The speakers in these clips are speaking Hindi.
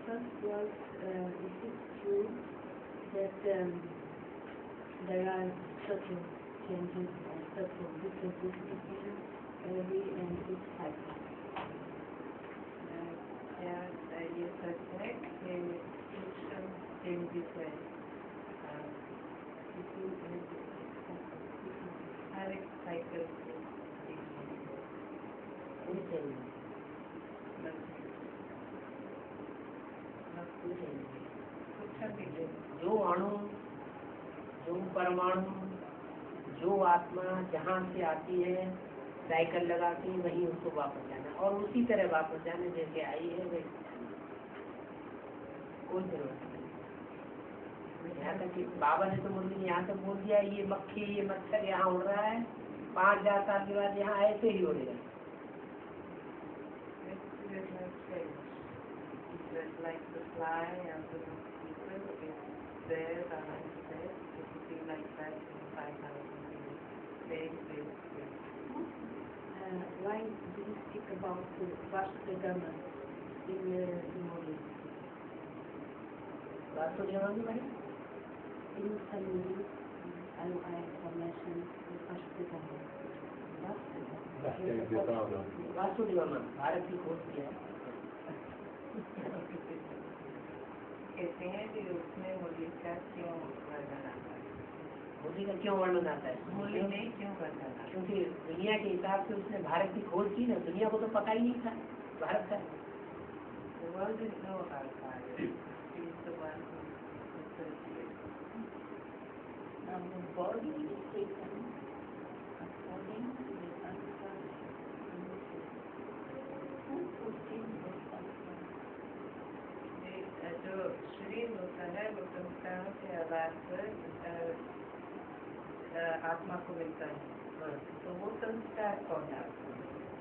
first was, is it true that there are certain changes or certain differences between every and each cycle? क्या ये सच है कि शिक्षण चेंजेस है हर एक साइकिल जो अणु, जो परमाणु, जो आत्मा जहाँ से आती है साइकिल लगा के वहीं उसको वापस जाना और उसी तरह वापस जाने जैसे आई है वैसे कोई जरूरत नहीं। यहाँ तक कि बाबा ने तो मुरली यहाँ तक बोल दिया ये मक्खी ये मच्छर यहाँ उड़ रहा है 5000 साल के बाद यहाँ ऐसे ही उड़ेगा। Like the fly and the mosquito is there, the light is there, it will be like that in 5,000 years. Very. Why do you speak about Vasudevama in Modi? Vasudevama in some movies, I mentioned Vasudevama. Vasudevam Bharat की खोज की है। कहते हैं कि उसमें मुरली का क्यों वर्णन आता है? मुरली का क्यों वर्णन आता है? मुरली में क्यों वर्णन आता है? क्योंकि दुनिया के हिसाब से उसने भारत की खोज की ना, दुनिया को तो पता ही नहीं था भारत का। The world didn't know about Bharat. He is the one who researched it. The body is taken according to the sanskar. Who puts in the sanskar? जो शरीर होता है वो संस्कारों के आधार पर आत्मा को मिलता है। तो वो संस्कार कौन डालता है?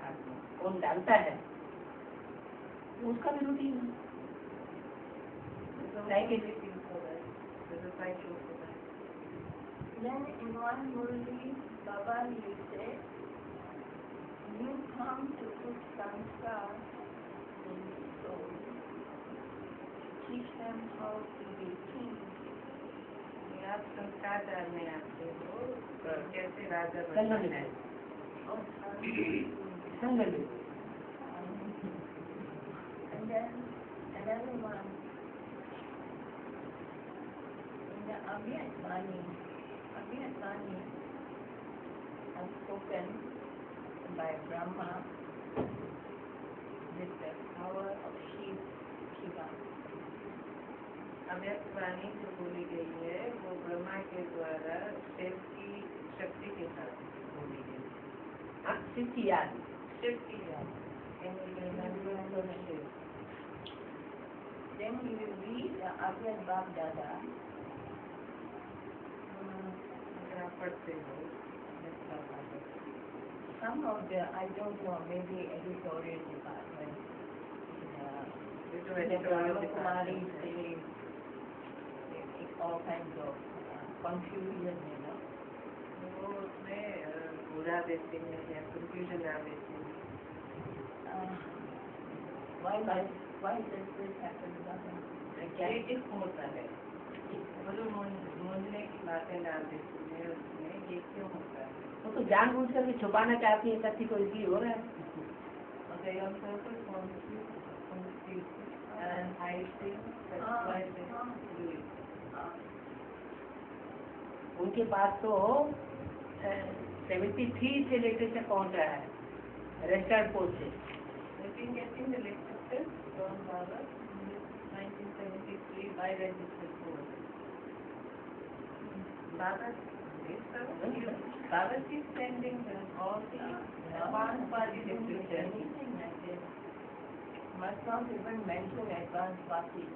आत्मा कौन डालता है? उसका भी रूटीन है। Then in one Murli, Baba you say, you come to put sanskar in the soul, teach them how to be kings. आप संस्कार डालने आते हो कैसे राजा बनना है? And then another one, in the Abhyat Vani has spoken by Brahma with the power of Shiva. अव्यक्त वाणी जो बोली गई है वो ब्रह्मा के द्वारा शिव की शक्ति के साथ बोली गई। शिव की याद Then you will read the Abhyat Bab Dada. अगर आप पढ़ते हो some of the, I don't know, maybe editorial department, Kumari say all kinds of confusion, वो उसमें बुरा देते हैं या कंफ्यूजन आ देते हैं। Why does this happen? क्या क्यों होता है? वो जो मूंझने की बातें डाल देती है उसमें ये क्यों होता है? वो तो जानबूझ कर भी छुपाना चाहती है सत्य को, इसलिए हो रहा है। Okay, I'm so confused and I think that's why they do it. उनके पास तो 73 से लिटरेचर पहुंच रहा है रजिस्टर्ड पोस्ट से। They've been getting the literature from Baba in 1973 by registered post. Baba is sending them all the advanced party literature. Anything like this must not even mention advanced party.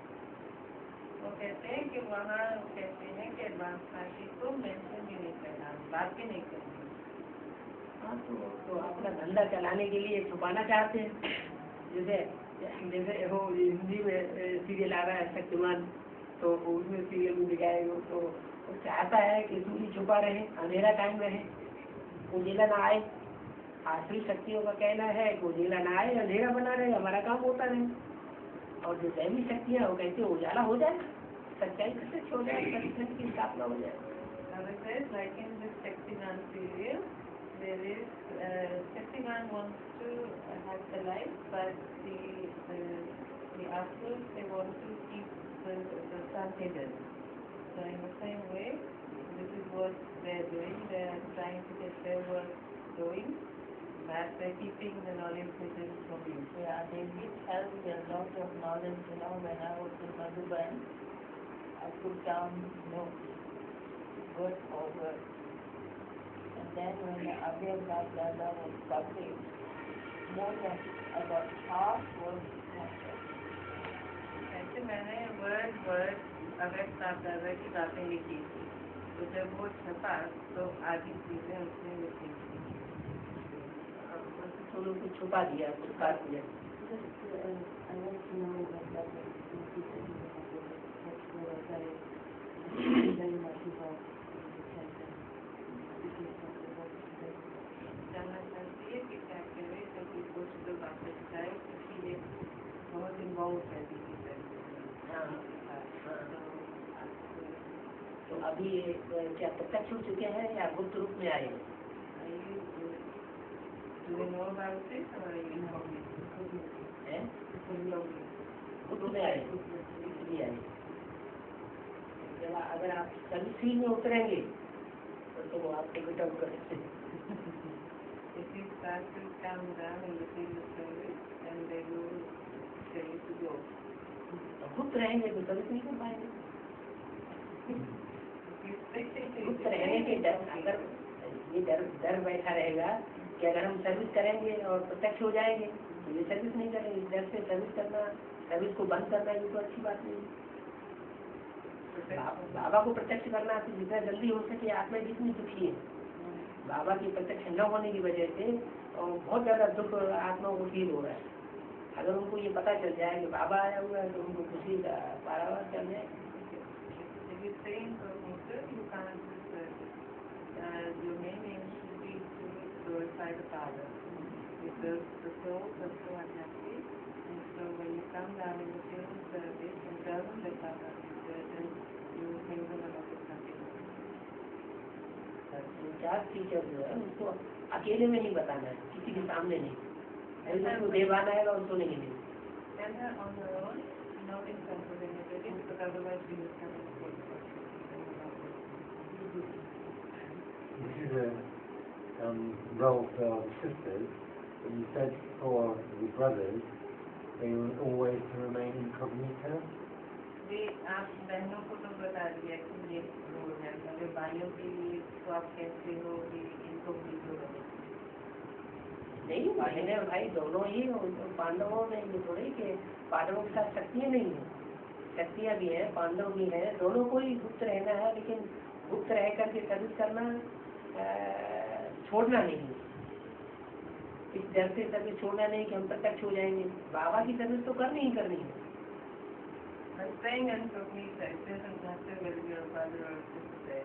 वो कहते हैं कि वहाँ कहते हैं कि एडवांस पार्टी को मेंशन ही नहीं करना, बात भी नहीं करनी। हाँ तो अपना धंधा चलाने के लिए छुपाना चाहते हैं। जैसे वो हिंदी में सीरियल आ रहा है शक्तिमान, तो उसमें सीरियल में दिखाएगा तो वो चाहता है कि सूर्य छुपा रहे, अंधेरा टाइम रहे, उजेला ना आए। आखिरी शक्तियों का कहना है कि उजेला ना आए, अंधेरा बना रहे, हमारा काम होता रहे। और जो दैवी शक्तियाँ वो कैसे उजाला हो जाए, सच्चाई कैसे हो जाए, सत्संग की स्थापना हो जाए। Like in this Shaktiman serial, there is Shaktiman wants to have the life, but the Asuras, they want to keep the sun hidden. So in the same way, this is what they are doing. They are trying to get their work going, but they are keeping the knowledge hidden from you. Yeah, they did help me a lot of knowledge, when I was in Madhuban. I put down notes, word for word. And then when the Abhay Dada was published, more than about half was not. ऐसे मैंने वर्ड अवैध दादा की बातें लिखी थी, तो जब वो छपा तो आधी चीजें उसने लिखी थी, थोड़ा कुछ छुपा दिया, कुछ काट दिया। जानना चाहती है कि क्या करे, क्योंकि कुछ तो बातें बताए, क्योंकि ये बहुत इन्वॉल्व है दीदी से। तो अभी क्या प्रत्यक्ष हो चुके हैं या गुप्त रूप में आए? गुप्त में आए, इसलिए आए। अगर आप सर्विस में उतरेंगे तो वो आपको बेटा कर सकते हैं। गुप्त रहेंगे तो सर्विस नहीं कर पाएंगे। गुप्त रहने के डर, अगर ये डर बैठा रहेगा कि अगर हम सर्विस करेंगे और प्रत्यक्ष हो जाएंगे तो ये सर्विस नहीं करेंगे। डर से सर्विस करना, सर्विस को बंद करना, ये तो अच्छी बात नहीं। बाबा को प्रत्यक्ष करना तो जितना जल्दी हो सके। आत्मा जितनी दुखी है बाबा की प्रत्यक्ष न होने की वजह से, और बहुत ज्यादा दुख आत्मा को फील हो रहा है। अगर उनको ये पता चल जाए कि बाबा आया हुआ है तो उनको खुशी का पारावार कर जाए। Your main aim should be to glorify the Father, because the soul does so unhappy, and so when you come down in the field of service and doesn't let Baba be then you will bring them a lot of happiness. चार टीचर जो है उसको अकेले में नहीं बताना है, किसी के सामने नहीं। ऐसा देवान आएगा उसको नहीं देना। Tell her on her own, not in front of anybody, because otherwise you will come and take her. This is a role for the sisters, but you said for the brothers, they were always to remain incognito. आप बहनों को तो बता दिया कि ये रोल है, मगर भाइयों के लिए तो आप कैसे हो इनकोग्निटो रहे? नहीं, बहने और भाई दोनों ही। पांडवों में ये थोड़ी कि पांडवों के साथ शक्तियाँ नहीं है, शक्तियाँ भी हैं, पांडव भी हैं, दोनों को ही गुप्त रहना है। लेकिन गुप्त रह करके सर्विस करना छोड़ना नहीं, इस डर से सर्विस छोड़ना नहीं कि हम प्रत्यक्ष हो जाएंगे। बाबा की सर्विस तो करनी ही करनी है। But staying incognito, it doesn't matter whether you're a brother or a sister,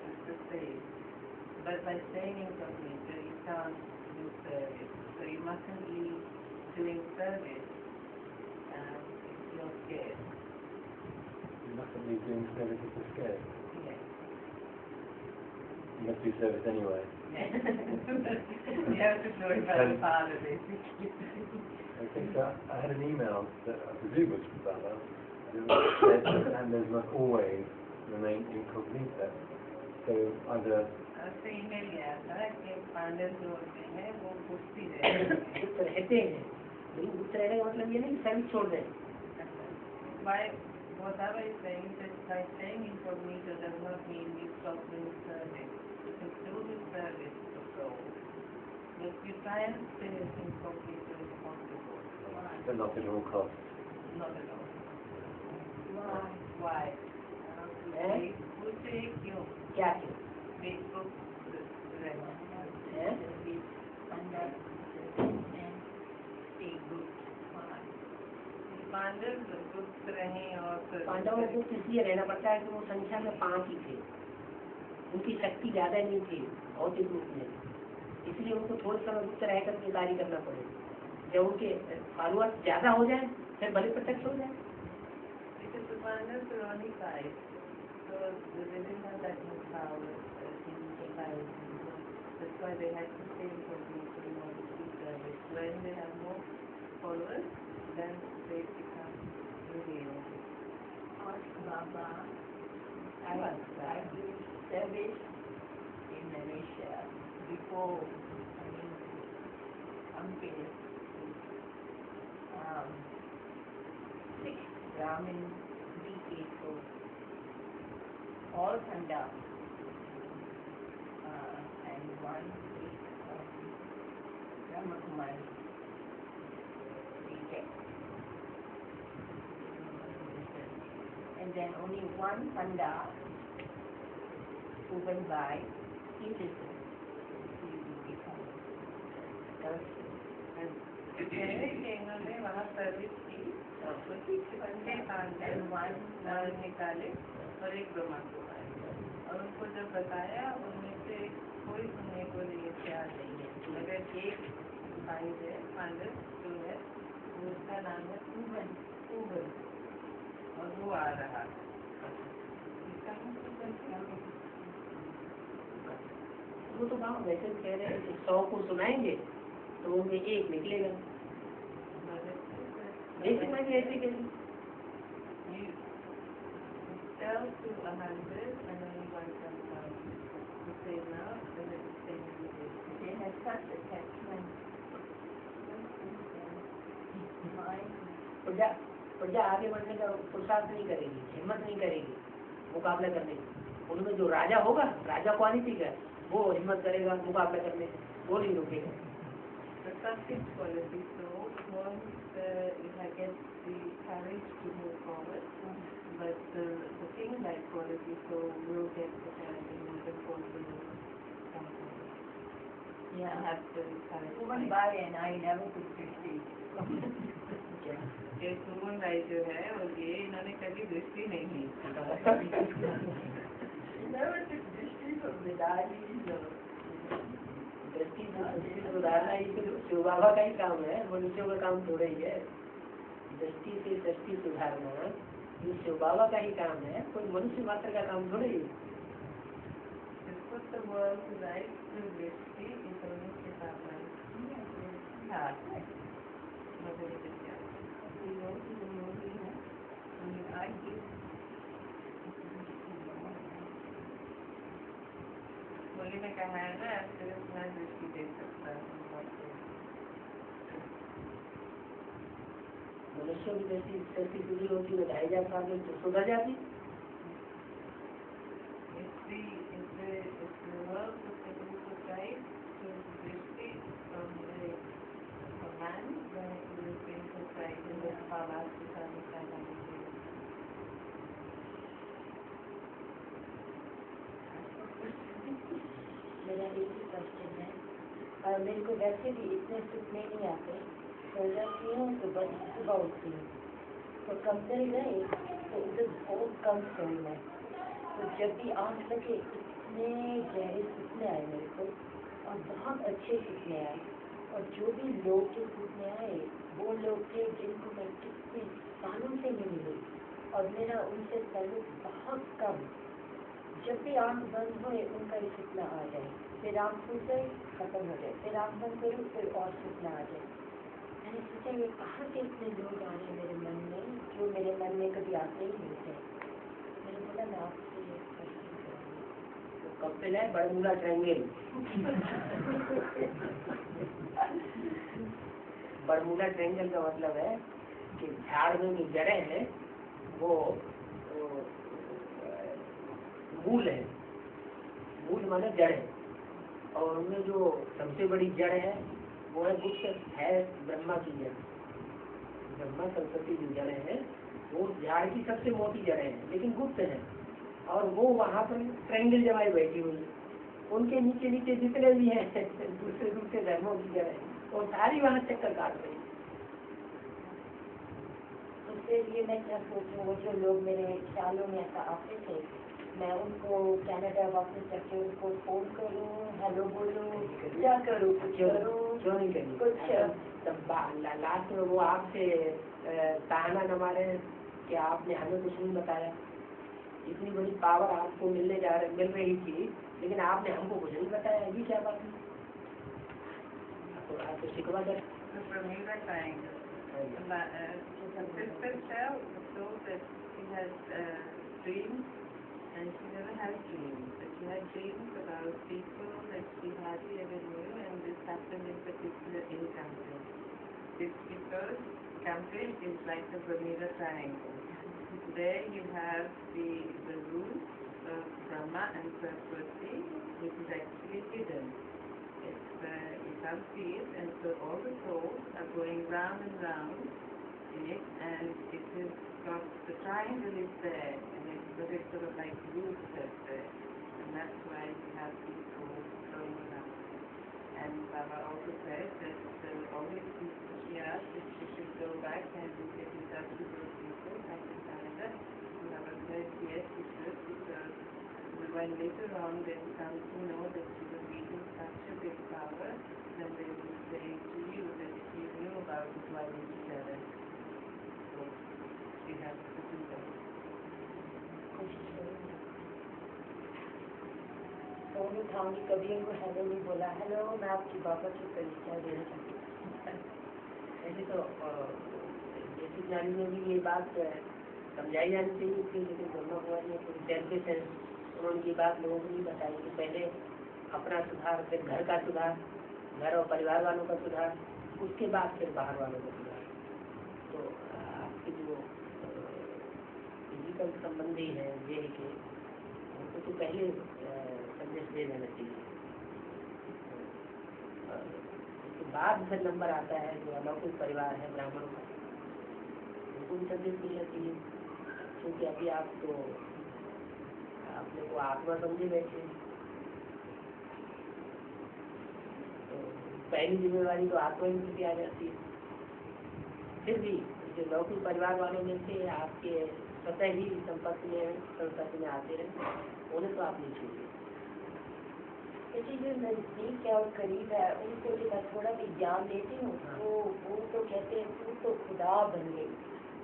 it's the same. But by staying incognito, you can't do service. So you mustn't be doing service if you're scared. You mustn't be doing service if you're scared. Yes. You must do service anyway. You have to glorify the Father, basically. Okay, so I had an email that I presume was from Baba. Said and there must always remain incognito. So either उससे ईमेल गया था कि पांडव जो होते हैं वो कुश्ती रहते हैं, लेकिन गुप्त रहने का मतलब ये नहीं कि सर्विस छोड़ दें। By whatever is saying that by staying incognito does not mean you stop doing service. You can still do service for soul, but you try and stay as incognito as possible. but not at all costs. Not at all. Why? पूछे क्यों? क्या क्यों? Facebook गुप्त रहे और पांडवों को इसलिए रहना पड़ता है कि वो संख्या में 5 ही थे, उनकी शक्ति ज्यादा नहीं थी भौतिक रूप में, इसलिए उनको थोड़े समय गुप्त रह करके कार्य करना पड़े। जब उनके फॉलोअर्स ज्यादा हो जाए फिर बलि प्रत्यक्ष हो जाए। Because the Pandavas were only 5, so they didn't have that much power in society. So that's why they had to stay for in order to service. When they have more followers, then they become revealed. Ask Baba. I did service in Malaysia before, until 6 Brahmin people, all Khanda, and one is Brahmakumari. And then only one Khanda who went by, he listened. He became इन्होंने वहाँ सर्विस की, पंडे पांडे निकाले और एक ब्रह्मा कुमारी, और उनको जब बताया उनमें से कोई सुनने को लिए तैयार नहीं है। अगर एक भाई है पांडव जो है उसका नाम है पूवन, और वो आ रहा इसका वो तो बाबा वैसे कह रहे हैं 100 को सुनाएंगे तो उनमें एक निकलेगा। बेसिक में भी ऐसे कैसे tell to 100 and only one comes out. You say now, then it is saying they have such attachment. प्रजा आगे बढ़ने का पुरुषार्थ नहीं करेगी, हिम्मत नहीं करेगी मुकाबला करने की। उनमें जो राजा होगा, राजा क्वालिटी का, वो हिम्मत करेगा मुकाबला करने, वो नहीं रुकेगा। The suffix quality, so once it gets the courage to move forward, but the king-like quality, so will get the courage and will get forward to come forward. Yeah, I have the courage. Woman by and I never could succeed. ये सुमन राय जो है और ये इन्होंने कभी दृष्टि नहीं दी। Never took distance from the diaries or दृष्टि सुधारना ये तो शिव बाबा का ही काम है, मनुष्यों का काम थोड़ा ही है। दृष्टि से दृष्टि सुधारना ये शिव बाबा का ही काम है, कोई मनुष्य मात्र का काम थोड़ा ही है। Put the world right to dृष्टि is only Chittapan. हाँ, मधुर विद्या। बोली ने कहा है ना सिर्फ मैं दृष्टि दे सकता हूँ। मनुष्यों की जैसी शक्ति पूरी होती है, ढाई हजार साल में तो सुधर जाती। If the world was able to guide to dृष्टि from man, then it will be able to guide in the power to understand everything. मेरा एक ही क्वेश्चन है, मेरे को वैसे भी इतने सुपने नहीं आते, सो जाती हूँ तो बस सुबह उठती हूँ, तो कमरे गए तो उधर बहुत कम सोई मैं, तो जब भी आँख लगे इतने गहरे सपने आए मेरे को और बहुत अच्छे सपने आए, और जो भी लोग के सपने आए वो लोग थे जिनको मैं कितने सालों से नहीं मिली, और मेरा उनसे ताल्लुक बहुत कम। जब भी आँख बंद होए उनका ही सपना आ जाए, फिर आँख खुल जाए खत्म हो जाए, फिर आँख बंद करूँ फिर और सपना आ जाए। मैंने सोचा ये कहाँ से इतने लोग आ रहे मेरे मन में जो मेरे मन में कभी आते ही नहीं थे। मैंने बोला मैं आपसे ये क्वेश्चन करूँगी। तो कब से जाए बरमूला ट्रायंगल। बरमूला ट्रायंगल का मतलब है कि झाड़ में जो जड़ें हैं वो मूल है, मूल माने जड़ है, और उनमें जो सबसे बड़ी जड़ है वो है गुप्त है ब्रह्मा की जड़। ब्रह्मा सरस्वती जो जड़ें हैं वो झाड़ की सबसे मोटी जड़ें हैं लेकिन गुप्त है, और वो वहाँ पर ट्रायंगल जमाई बैठी हुई है। उनके नीचे नीचे जितने भी हैं दूसरे दूसरे धर्मों की जड़ें वो सारी वहाँ चक्कर काट रही है। तो फिर ये मैं क्या सोचूं, वो जो लोग मेरे ख्यालों में ऐसा आते थे मैं उनको कनाडा वापस जाके उनको फोन करूँ, हेलो बोलूँ, क्या करूँ, कुछ करूँ, क्यों नहीं करिए कुछ तब लास्ट में वो आपसे ताना न मारे कि आपने हमें कुछ नहीं बताया। इतनी बड़ी पावर आपको मिल रही थी, लेकिन आपने हमको कुछ नहीं बताया। ये क्या बात है? तो आपको शिकवा कर The Bermuda Triangle. The sister Shell was told that she had dreams, and she never had dreams. But she had dreams about people that she hardly ever knew, and this happened in particular in Camping. This because Camping is like the Bermuda Triangle. There you have the roots of Brahma and Saraswati, which is actually hidden. You can't see it, and so all the souls are going round and round in it, and it is got, the triangle is there, and it's sort of like roots that's there, and that's why you have these souls going around. And Baba also said that always she asked if she should go back and get in touch with those people back in Canada. And Baba said yes, she should, because when later on they will come to know that she was reading such a big power, then they will say to you that if you knew about it, why didn't you tell us? So she has to do that. तो मैं खाऊंगी, कभी उनको हेलो नहीं बोला, हेलो मैं आपकी बाबा की परिचय देना चाहती हूँ। ऐसे तो बेसिक नॉलेज में भी ये बात समझाई जानी चाहिए थी, लेकिन ब्रह्मा कुमारी ने थोड़ी सेल्फिश है, उन्होंने ये बात लोगों को नहीं बताई कि पहले अपना सुधार, फिर घर का सुधार, घर और परिवार वालों का सुधार, उसके बाद फिर बाहर वालों का सुधार। तो आपके जो फिजिकल संबंधी है ये के उनको तो पहले संदेश दे देना चाहिए, उसके बाद फिर नंबर आता है जो अलौकिक परिवार है ब्राह्मणों का, उनको भी संदेश देना चाहिए। क्योंकि अभी आप तो आपने को आत्मा समझे बैठे, तो पहली जिम्मेवारी तो आत्मा ही प्रति आ जाती है। फिर भी जो लौकिक परिवार वालों में से आपके स्वतः ही संपर्क में आते रहे, उन्हें तो आप नहीं छूटे। ऐसी जो नजदीक है और करीब है, उनको जो मैं थोड़ा भी ज्ञान देती हूँ, तो वो तो कहते हैं तू तो खुदा बन गई,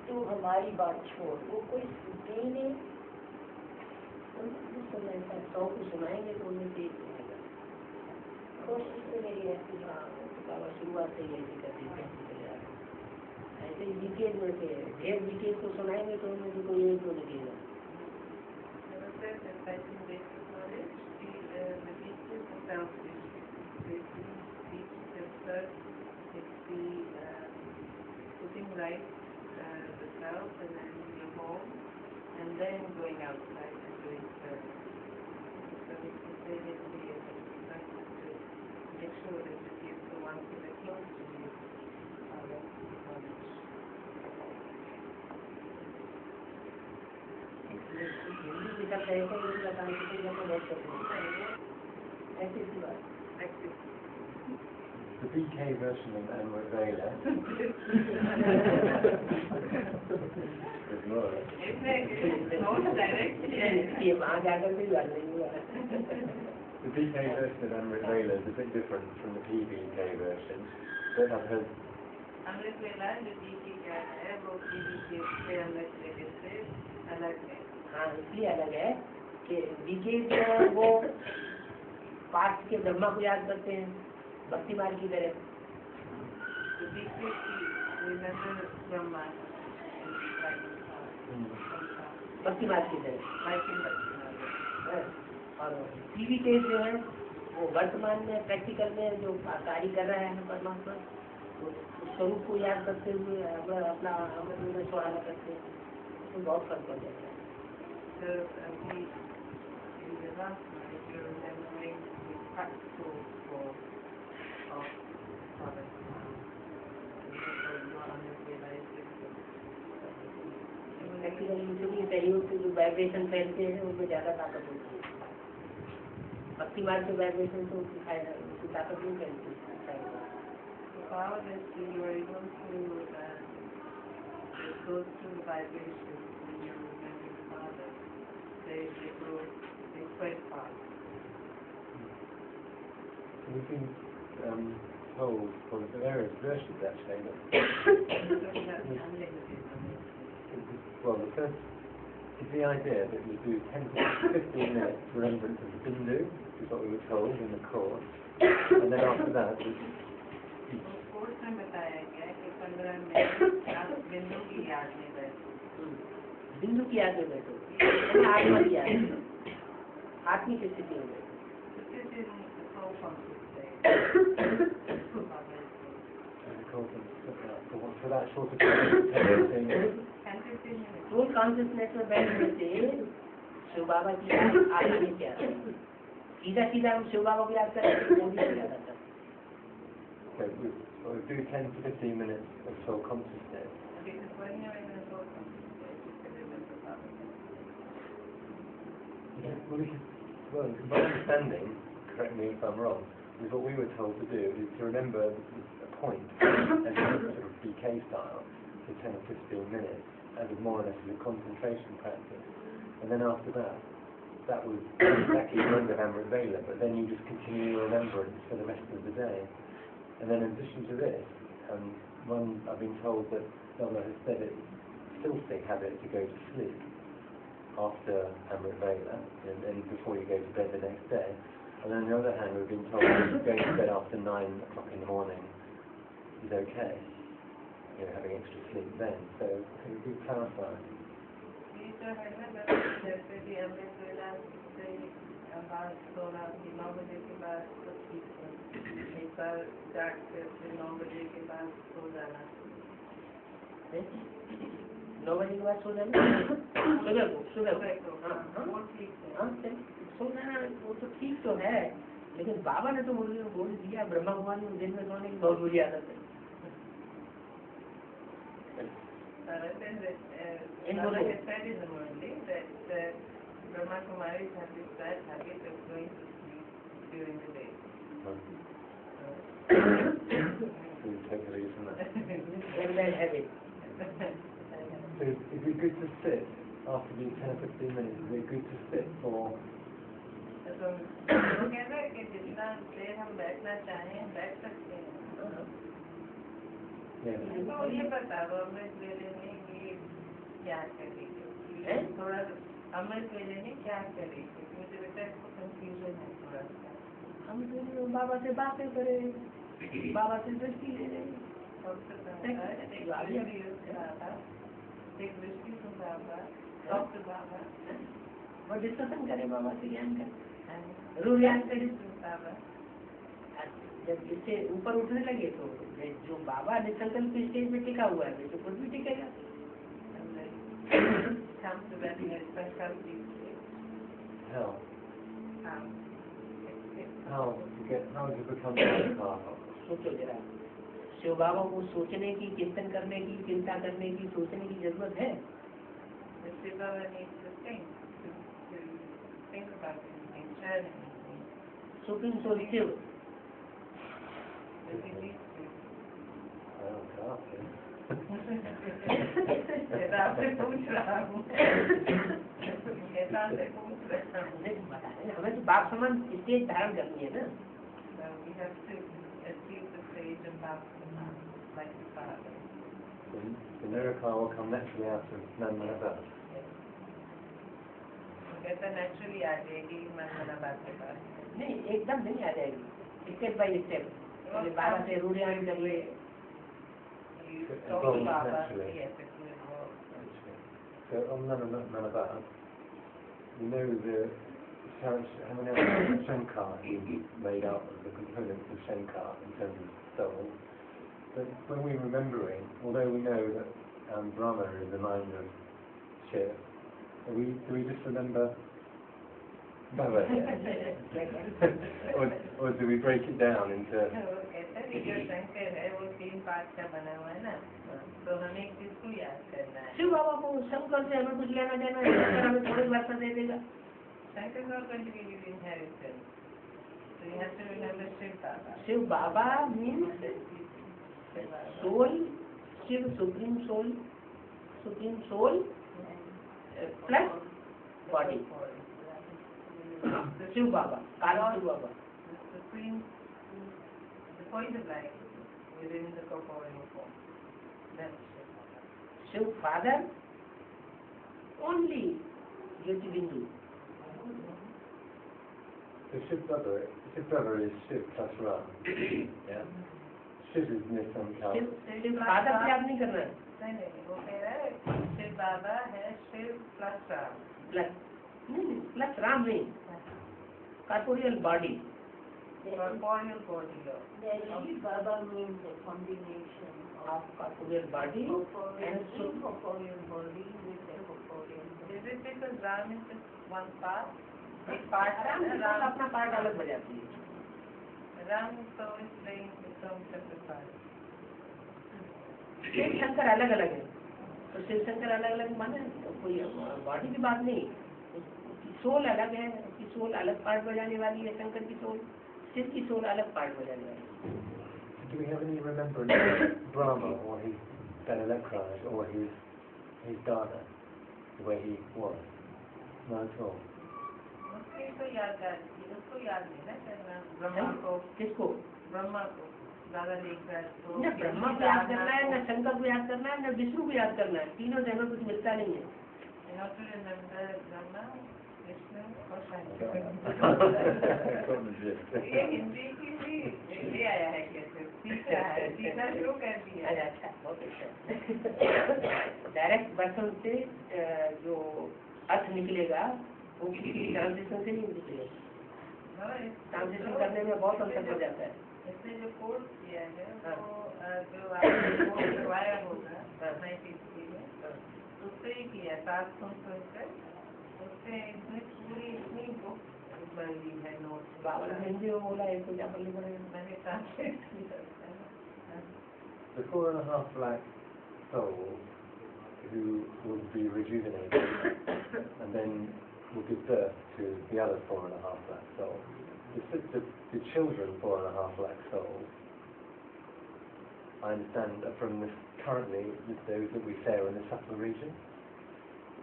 तू हमारी बात छोड़, वो कोई सुनते ही नहीं। सौ को सुनाएंगे तो उन्हें भी कोशिश तो मेरी रहती है। बाबा शुरुआत से यही करते चले आ रहे। ऐसे ही लीकेज में से ढेर लीकेज को सुनाएंगे तो उन्हें भी कोई एक तो लगेगा। Putting right the self and then your home, and then going outside and doing service. So it's the same in here, but you have to make sure that you give the ones that are close to you knowledge. Hindi की सब ऐसे ही बताने के लिए बहुत करते हैं, ऐसी सी बात। The BK version of Amrit Vela is more. ये वहाँ जाकर भी बात नहीं हुआ। The BK version of Amrit Vela is a bit different from the PBK version, but I've heard. Amrit Vela जो BK क्या है, वो PBK से अलग से अलग है। हाँ, इसलिए अलग है कि BK जो है वो पाठ के ब्रह्मा को याद करते हैं, भक्ति मार्ग की तरह। भक्ति मार्ग की तरह। और टीवी के जो है वो वर्तमान में प्रैक्टिकल में जो कार्य कर रहा है परमात्मा, तो स्वरूप को याद करते हुए अपना अमृत में सुहाना करते हैं, तो बहुत फर्क पड़ जाता है। सहयोग से जो वाइब्रेशन फैलते हैं उनमें ज़्यादा ताकत होती है। भक्ति मार्ग के वाइब्रेशन तो उसकी ताकत नहीं फैलती। Power that you are able to go through vibration when you remember the Father. they go quite fast. We've been told from the various versions actually that well, the first is the idea that you do 10 to 15 minutes remembrance of the Bindu, which is what we were told in the course, and then after that, course में बताया गया कि 15 मिनट आप बिंदु की याद में बैठो. बिंदु की याद में बैठो, आत्मा की याद में, आत्मिक स्थिति में बैठो. This is so complicated. for that sort of thing. Full consciousness में बैठने से शिव बाबा की याद आगे क्या है? सीधा सीधा हम शिव बाबा को याद करें वो भी नहीं आता. Okay, we do 10 to 15 minutes of soul consciousness. Because when you're in a soul consciousness, you can remember Baba. Well, my understanding, correct me if I'm wrong, is what we were told to do is to remember a point and sort of BK style for 10 or 15 minutes as more or less as a concentration practice. And then after that, that was exactly the end of Amrit Vela, but then you just continue your remembrance for the rest of the day. And then in addition to this, I've been told that Baba has said it's a filthy habit to go to sleep after Amrit Vela and before you go to bed the next day. And on the other hand, we've been told that going to bed after 9 o'clock in the morning is okay. You know, having extra sleep then. So can you clarify? ये जो है ना जैसे कि अमृत वेला से बाद 9 बजे के बाद तो ठीक है. एक बार जाग के फिर 9 बजे के बाद सो जाना. 9 बजे के बाद सो जाना. सुबह को वो ठीक है. सो जाना वो तो ठीक तो है, लेकिन बाबा ने तो बोल दिया ब्रह्मा कुमारी को दिन में सोने की बहुत बुरी आदत है. Baba has said in the morning that Brahma Kumaris have this bad habit of going to sleep during the day. So you take a lead from that. Bad habit. So is it good to sit after these 10 or 15 minutes? Is it good to sit for? तो वो कहते हैं कि जितना देर हम बैठना चाहें बैठ सकते हैं. तो ये बताओ अमृत वेले में ये क्या करेंगे? थोड़ा अमृत वेले में क्या करेंगे? मुझे लगता है इसको कंफ्यूजन है थोड़ा सा. हम तो बाबा से बातें करें, बाबा से दृष्टि ले रहे. एक दृष्टि तो बाबा, डॉक्टर बाबा, वो डिस्कशन करें बाबा से, ज्ञान करें, बाबा. जब इससे ऊपर उठने लगे तो जो बाबा निसंकल्प के स्टेज में टिका हुआ है तो कुछ भी टिकेगा. How to become Nirvikalpa? सोचो जरा, शिव बाबा को सोचने की, चिंतन करने की, चिंता करने की, सोचने की जरूरत है. Supreme soul Shiva. आपसे पूछ रहा हूँ. हमें तो बाप समान स्टेज धारण करनी है ना. We have to achieve the stage of Bhakti like the Father. The miracle will come naturally out of Manmanabha. कहता naturally आ जाएगी Manmanabha के पास. नहीं, एकदम नहीं आ जाएगी, स्टेप बाय स्टेप. बाबा से रूढ़ियान करिए. So on Manabha, you know how many other Shankar is made up of the components of Shankar in terms of soul. But when we're remembering, although we know that Brahma is the mind of Shiv, do we just remember Baba? or do we break it down into? Shiv बाबा को शंकर से हमें कुछ लेना देना है, शंकर हमें थोड़ी वर्षा दे देगा. Shiv Baba means soul, Shiv supreme soul plus body. body. Shiv Baba, Kala Shiv Baba. The supreme, the point of life within the corporeal form. That's Shiv Baba. Shiv Father, only Jyoti Bindu. So Shiv Baba is Shiv plus Ram. Yeah? Shiv is Nisankalp. Shiv Father से आप नहीं करना है. नहीं, वो कह रहा है शिव बाबा है शिव प्लस राम. Plus, नहीं, plus Ram नहीं. Corporeal body. Corporeal body of. Shiv Baba means a combination Of corporeal body and corporeal Shiv. corporeal body with a corporeal body. Is it because Ram is just one part? एक part Ram है Ram अपना part अलग बजाती है. Ram so is playing its own separate part. Shiv Shankar अलग अलग है. तो शिव शंकर अलग अलग माने तो कोई बॉडी की बात नहीं. उसकी सोल अलग है. उसकी सोल अलग पार्ट बजाने वाली है. शंकर की सोल, शिव की सोल अलग पार्ट बजाने वाली है. Do we have any remembrance of Brahma or his Benelekrai or his Dana, the way he was? No at all. उसको याद नहीं ना करना ब्रह्मा को ज़्यादा लेकर तो न ब्रह्मा को याद करना है, न शंकर को याद करना है, न विष्णु को याद करना है. तीनों जगह कुछ मिलता नहीं है. ब्रह्मा विष्णु और शंकर. That's ये हिंदी की भी ये आया है कैसे सीखा शुरू कर दिया. अच्छा, बहुत अच्छा. डायरेक्ट वर्षन से जो अर्थ निकलेगा वो किसी ट्रांसलेशन से नहीं निकलेगा. ट्रांसलेशन करने में बहुत अंतर हो जाता है. इसने जो कोर्स किया है वो जो आपने कोर्स करवाया होगा 1960 में उससे ही किया 7 संस्कृत उससे इतनी बुक बनी है नोट्स. बाबा ने हिंदी में बोला है तो क्या पढ़ने पड़ेगा. मैंने ट्रांसलेट किया. the 4.5 lakh souls who will be rejuvenated and then will give birth to the other 4.5 lakh souls. The children 4.5 lakh souls, I understand, are from this currently those that we say are in the subtle region.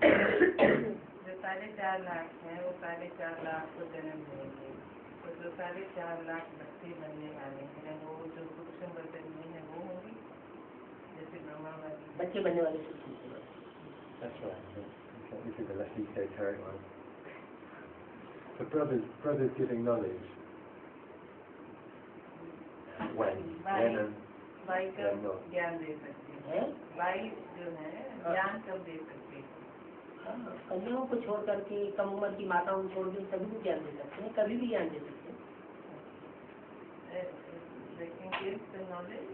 जो 4.5 लाख है वो 4.5 लाख को जन्म देंगे. तो जो 4.5 लाख बच्चे बनने वाले हैं वो जो सूक्ष्म बचन में है वो होंगी जैसे ब्रह्मा वाली. बच्चे बनने वाले. That's right. Okay, this is a less esoteric one. For brothers giving knowledge. When and भाई when कब not. ज्ञान दे सकते हैं. है भाई जो है ज्ञान कब दे सकते हैं. कन्याओं को छोड़ करके कम उम्र की माताओं को छोड़ के सभी को ज्ञान दे सकते हैं. कभी भी ज्ञान दे सकते हैं. They can give the knowledge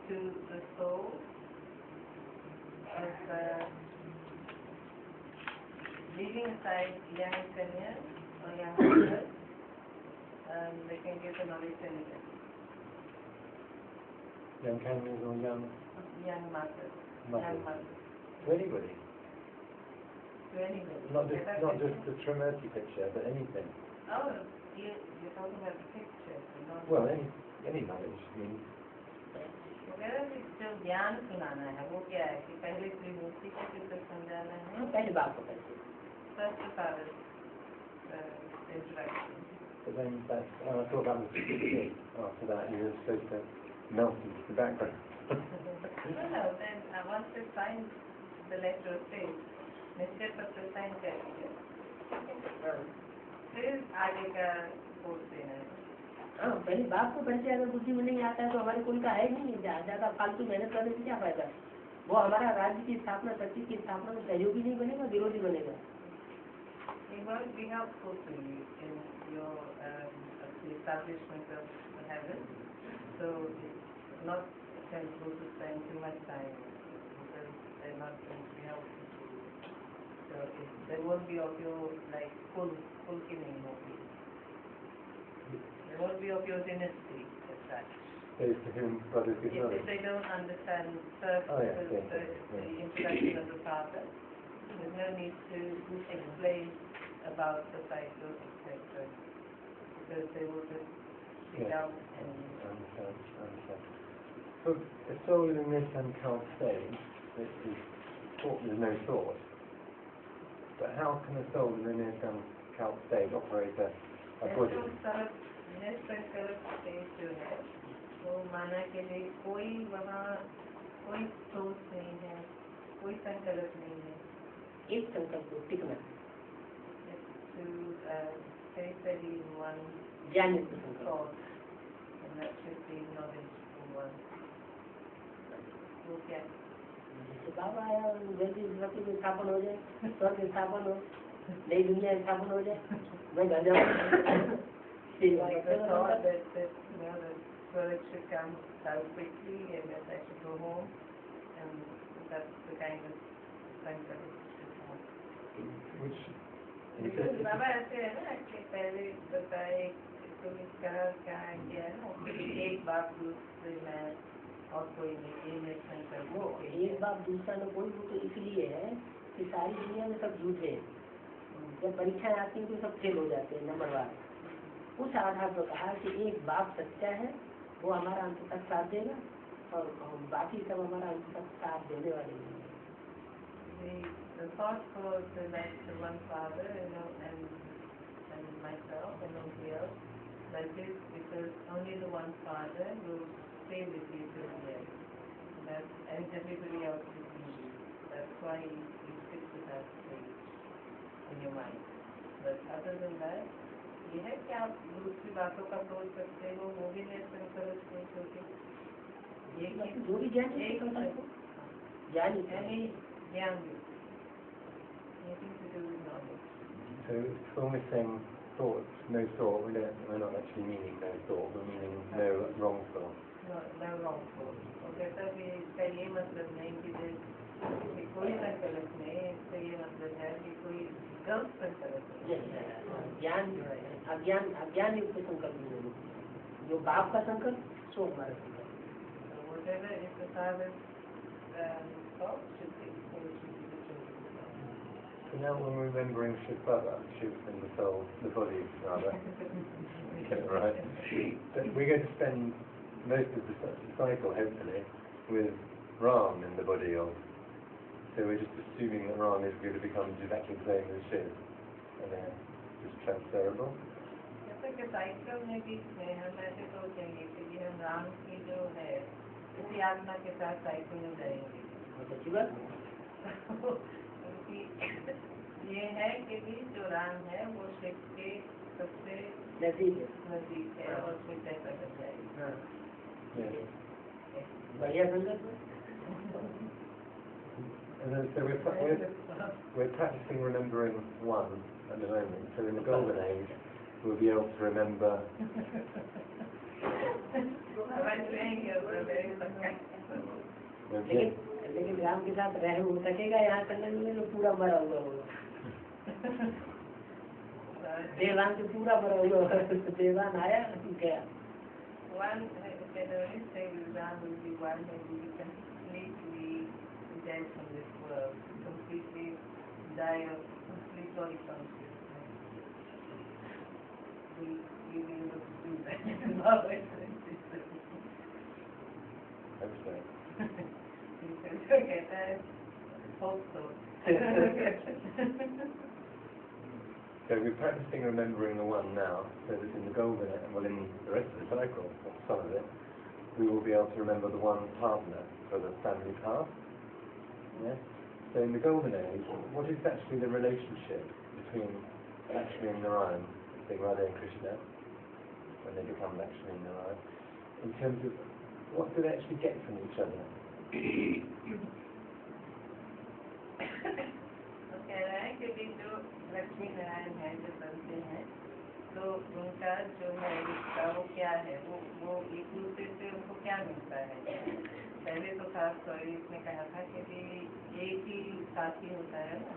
to the soul of leaving aside young Kanya or young mothers, they can give the knowledge to anybody. Young Kenyans or young Young mothers. mothers. Young mothers. To anybody. To anybody. Not just the Trimurti picture, but anything. Oh, you're talking about the picture. Not Well, any knowledge. I mean, जो ज्ञान सुनाना है वो क्या है कि पहले त्रिमूर्ति को कितना समझाना है. पहले बात को पहले. First the father's introduction. but then that's, I thought that was after that you were supposed to melt into the background. No, then once they sign the letter of faith, निश्चय पत्र साइन कर दिया, फिर आगे का कोर्स देना है. हाँ, पहले बाप को परिचय अगर बुद्धि में नहीं आता है तो हमारे कुल का है ही नहीं. ज्यादा फालतू मेहनत करने से क्या फायदा. वो हमारा राज्य की स्थापना, शक्ति की स्थापना में सहयोगी नहीं बनेगा, विरोधी बनेगा. It won't be helpful to you in your the establishment of the heaven. So it's not sensible to spend too much time because they're not going to be helpful to you. So they won't be of your like full killing movie. They won't be of your dynasty as such. Those to whom brothers give If knowledge. they don't understand first Oh, yeah, the introduction of the father, there's no need to explain about the cycle, etc. Because they will just sit Yeah. down and I understand. So a soul in this uncount stage, that is thought, there's no thought, But how can a soul in the near-term calc state operate a body? निसंकल्प स्टेज जो है वो माना के लिए कोई वहाँ कोई सोच नहीं है, कोई संकल्प नहीं है। एक संकल्प को टिकना To stay steady in one ज्ञान युक्त संकल्प। thought, and that should be knowledgeful one. वो क्या? जैसे बाबा आया जल्दी धरती में स्थापन हो जाए, स्वर्ग में स्थापन हो, नई दुनिया में स्थापन हो जाए, मैं घर जाऊँ। Like the thought that you know the spirit should come out quickly and that I should go home, and that's the kind of sankalp we should have. Which Because बाबा ऐसे है ना कि पहले बताए तो इसका क्या क्या है ना एक बाप दूसरे में और कोई नहीं ये मैं संकल्प वो एक बाप दूसरा न कोई, वो तो इसलिए है कि सारी दुनिया में सब झूठे हैं। जब परीक्षाएं आती हैं तो सब फेल हो जाते हैं नंबरवार। उस आधार पर कहा कि एक बाप सच्चा है, वो हमारा अंत तक साथ देगा और बाकी सब हमारा अंत तक साथ देने वाले नहीं। The thought for the one father, you know, and myself and nobody else, that is because only the one father will stay with you till the end. And everybody else is needy. That's why you stick to that place in your mind. But other than that, ये है कि आप दूसरी बातों का सोच सकते हो, वो भी नहीं संकल्प नहीं होती। ये जो भी ज्ञान एक ज्ञान ज्ञान anything to do with knowledge. So when we're saying thoughts, no thought, we're not actually meaning no thought, we're meaning no wrong thought. No wrong thought. और कहता भी इसका ये मतलब नहीं कि कोई संकल्प नहीं, इसका ये मतलब है कि कोई गलत संकल्प नहीं। ज्ञान जो है अज्ञान युक्त संकल्प नहीं, जो बाप का संकल्प सो हमारा संकल्प। Whatever is the father's thought should be. So now when we're remembering Shiv Baba, Shiv and the soul, the body rather, get it right, that we're going to spend most of the cycle, hopefully, with Ram in the body of. So we're just assuming that Ram is going to become exactly the same as Shiv, and then just transferable. जैसे कि साइकिल में भी हम ऐसे सोचेंगे कि ये हम राम की जो है किसी आत्मा के साथ साइकिल में जाएंगे। ये है कि भी जो राम है वो शिव के सबसे नजदीक है और शिव जैसा बन जाएगा। बढ़िया संकल्प। And then, so we're practicing remembering one at the moment. So in the golden age, we'll be able to remember. लेकिन राम के साथ रह हो सकेगा यहाँ संगम में तो पूरा मरा हुआ होगा। देवान से पूरा मरा हुआ होगा, देवान आया गया। One can only say Ram will be one and will be completely dead from this world, completely die of complete body consciousness. We will be able to do that. कहता है hope so. So we're practicing remembering the one now, so that in the golden age, well in the rest of the cycle, or some of it, we will be able to remember the one partner for the family path. Yes? So in the golden age, what is actually the relationship between Lakshmi and Narayan, being Radha and Krishna, when they become Lakshmi and Narayan, in terms of what do they actually get from each other? तो कह रहा है कि भी जो लक्ष्मी नारायण है जो बनते हैं तो उनका जो है रिश्ता वो क्या है, वो एक दूसरे से उनको क्या मिलता है। पहले तो खास तौर इसने कहा था कि भी एक ही साथी होता है ना,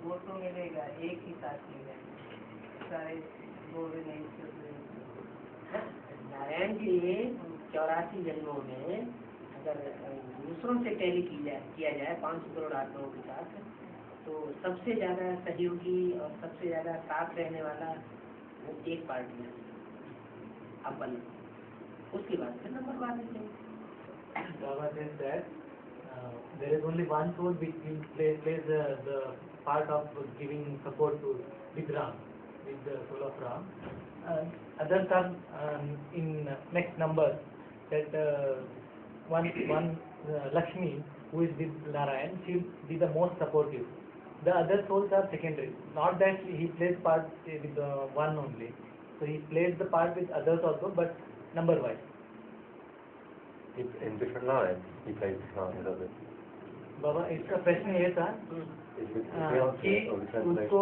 वो तो मिलेगा एक ही साथी है सारे गोविंद नहीं। नारायण जी 84 जन्मों में अगर दूसरों से टैली किया जाए 500 करोड़ आत्माओं के साथ, तो सबसे ज्यादा सहयोगी और सबसे ज्यादा साथ रहने वाला वो एक पार्टी है अपन, उसके बाद फिर number 1 Baba says that there is only one soul which plays the part of giving support to with Ram, with the soul of Ram. Others are in next number that one Lakshmi, who is with Narayan, she will be the most supportive. The other souls are secondary. Not that he plays part with one only. So he plays the part with others also, but number wise. In different lives, he plays the part with others. बाबा इसका प्रश्न ये था Is the कि answer of the translation? उसको